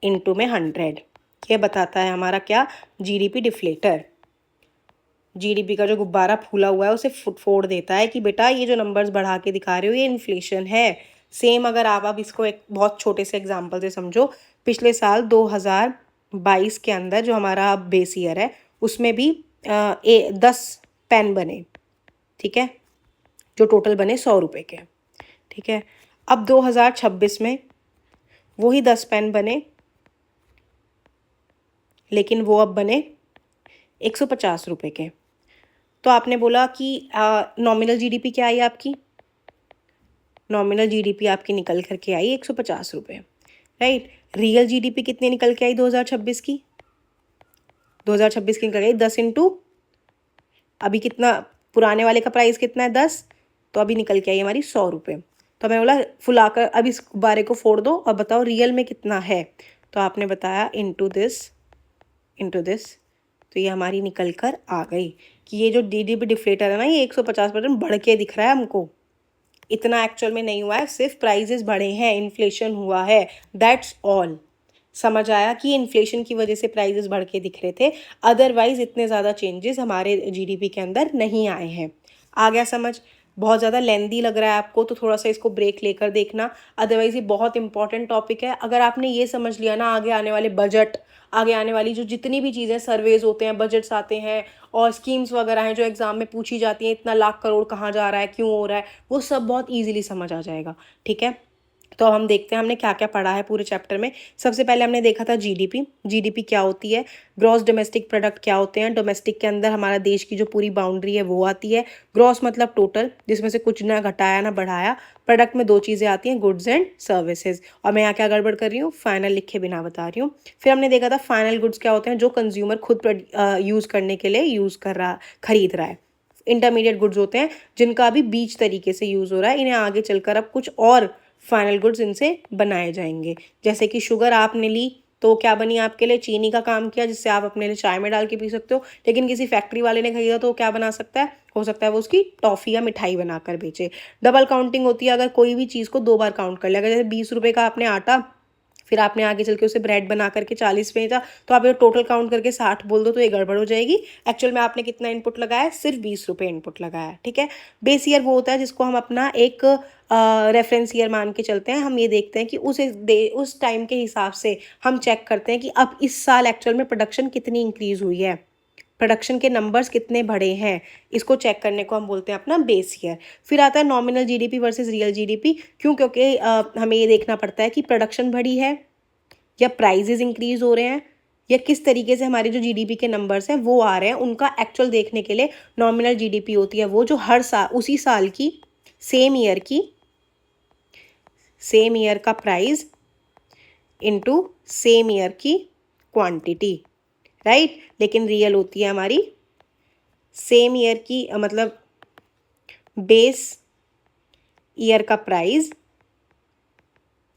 Into में 100। ये बताता है हमारा क्या, जीडीपी डिफ्लेटर। जीडीपी का जो गुब्बारा फूला हुआ है उसे फोड़ देता है कि बेटा ये जो नंबर्स बढ़ा के दिखा रहे हो ये इन्फ्लेशन है। सेम अगर आप अब इसको एक बहुत छोटे से एग्जांपल से समझो, पिछले साल 2022 के अंदर जो हमारा बेस ईयर है उसमें भी 10 पेन बने, ठीक है, जो टोटल बने 100 रुपये के, ठीक है। अब 2026 में वही 10 पेन बने, लेकिन वो अब बने 150 रुपये के। तो आपने बोला कि नॉमिनल जीडीपी क्या आई आपकी, नॉमिनल जीडीपी आपकी निकल करके आई 150 रुपये, राइट। रियल जीडीपी कितनी निकल के आई 2026 की, 2026 की निकल गई 10 इंटू, अभी कितना पुराने वाले का प्राइस कितना है 10, तो अभी निकल के आई हमारी 100 रुपये। तो मैंने बोला फुलाकर अब इस बारे को फोड़ दो और बताओ रियल में कितना है, तो आपने बताया इंटू दिस, तो ये हमारी निकल कर आ गई कि ये जो जीडीपी डिफ्लेटर है ना ये 150% बढ़ के दिख रहा है हमको, इतना एक्चुअल में नहीं हुआ है, सिर्फ प्राइजेस बढ़े हैं, इन्फ्लेशन हुआ है, दैट्स ऑल। समझ आया कि इन्फ्लेशन की वजह से प्राइजेस बढ़ के दिख रहे थे, अदरवाइज इतने ज़्यादा चेंजेस हमारे जीडीपी के अंदर नहीं आए हैं। आ गया समझ? बहुत ज़्यादा लेंदी लग रहा है आपको तो थोड़ा सा इसको ब्रेक लेकर देखना, अदरवाइज ये बहुत इंपॉर्टेंट टॉपिक है। अगर आपने ये समझ लिया ना, आगे आने वाले बजट, आगे आने वाली जो जितनी भी चीज़ें, सर्वेज होते हैं, बजट्स आते हैं और स्कीम्स वगैरह हैं जो एग्ज़ाम में पूछी जाती हैं, इतना लाख करोड़ कहाँ जा रहा है, क्यों हो रहा है, वो सब बहुत ईजिली समझ आ जाएगा, ठीक है। तो हम देखते हैं हमने क्या क्या पढ़ा है पूरे चैप्टर में। सबसे पहले हमने देखा था जीडीपी क्या होती है, ग्रॉस डोमेस्टिक प्रोडक्ट क्या होते हैं, डोमेस्टिक के अंदर हमारा देश की जो पूरी बाउंड्री है वो आती है, ग्रॉस मतलब टोटल जिसमें से कुछ ना घटाया ना बढ़ाया, प्रोडक्ट में दो चीज़ें आती हैं, गुड्स एंड सर्विसेज, और मैं यहाँ क्या गड़बड़ कर रही हूँ, फाइनल लिखे बिना बता रही हूँ। फिर हमने देखा था फाइनल गुड्स क्या होते हैं, जो कंज्यूमर खुद यूज़ करने के लिए खरीद रहा है। इंटरमीडिएट गुड्स होते हैं जिनका अभी बीच तरीके से यूज़ हो रहा है, इन्हें आगे चलकर अब कुछ और फाइनल गुड्स इनसे बनाए जाएंगे। जैसे कि शुगर आपने ली तो क्या बनी आपके लिए, चीनी का काम किया जिससे आप अपने लिए चाय में डाल के पी सकते हो, लेकिन किसी फैक्ट्री वाले ने खरीदा तो क्या बना सकता है, हो सकता है वो उसकी टॉफ़ी या मिठाई बनाकर बेचे। डबल काउंटिंग होती है, अगर कोई भी चीज़ को दो बार काउंट कर लिया, अगर जैसे 20 रुपये का आपने आटा, फिर आपने आगे चल के उसे ब्रेड बना करके 40 बेचा, तो आप ये टोटल काउंट करके 60 बोल दो तो ये गड़बड़ हो जाएगी। एक्चुअल में आपने कितना इनपुट लगाया, सिर्फ 20 रुपये इनपुट लगाया, ठीक है। बेस ईयर वो होता है जिसको हम अपना एक रेफरेंस ईयर मान के चलते हैं। हम ये देखते हैं कि उस टाइम के हिसाब से हम चेक करते हैं कि अब इस साल एक्चुअल में प्रोडक्शन कितनी इंक्रीज़ हुई है, प्रोडक्शन के नंबर्स कितने बढ़े हैं, इसको चेक करने को हम बोलते हैं अपना बेस ईयर। फिर आता है nominal GDP versus real GDP, क्योंकि हमें ये देखना पड़ता है कि प्रोडक्शन बढ़ी है या प्राइजेज इंक्रीज हो रहे हैं या किस तरीके से हमारे जो जीडीपी के नंबर्स हैं वो आ रहे हैं, उनका एक्चुअल देखने के लिए नॉमिनल जीडीपी होती है वो जो हर साल उसी साल की सेम ईयर का प्राइस इनटू सेम ईयर की क्वांटिटी, राइट। लेकिन रियल होती है हमारी सेम ईयर की मतलब बेस ईयर का price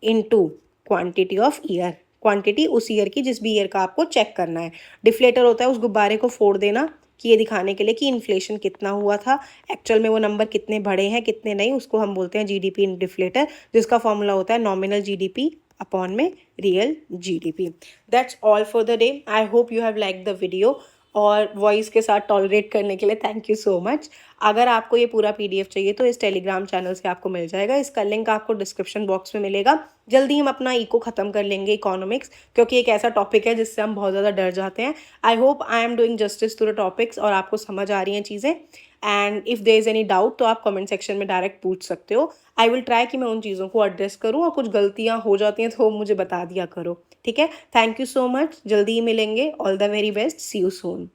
into quantity of year, quantity उस ईयर की जिस भी ईयर का आपको चेक करना है। डिफ्लेटर होता है उस गुब्बारे को फोड़ देना कि ये दिखाने के लिए कि इन्फ्लेशन कितना हुआ था, एक्चुअल में वो नंबर कितने बढ़े हैं कितने नहीं, उसको हम बोलते हैं जीडीपी इन डिफ्लेटर, जिसका फॉर्मूला होता है नॉमिनल जीडीपी अपॉन में real GDP. That's all for the day. I hope you have like the video, और वॉइस के साथ टॉलरेट करने के लिए थैंक यू सो मच। अगर आपको ये पूरा पीडीएफ चाहिए तो इस टेलीग्राम चैनल से आपको मिल जाएगा, इसका लिंक आपको डिस्क्रिप्शन बॉक्स में मिलेगा। जल्दी हम अपना इको ख़त्म कर लेंगे इकोनॉमिक्स, क्योंकि एक ऐसा टॉपिक है जिससे हम बहुत ज़्यादा डर जाते हैं। I hope I am doing justice to the topics और आपको समझ आ रही हैं चीज़ें। And if there is any doubt तो आप कमेंट सेक्शन में डायरेक्ट पूछ सकते हो। आई विल ट्राई कि मैं उन चीज़ों को एड्रेस करूँ, और कुछ गलतियाँ हो जाती हैं तो मुझे बता दिया करो, ठीक है। थैंक यू सो मच, जल्दी ही मिलेंगे। All the very best, see you soon.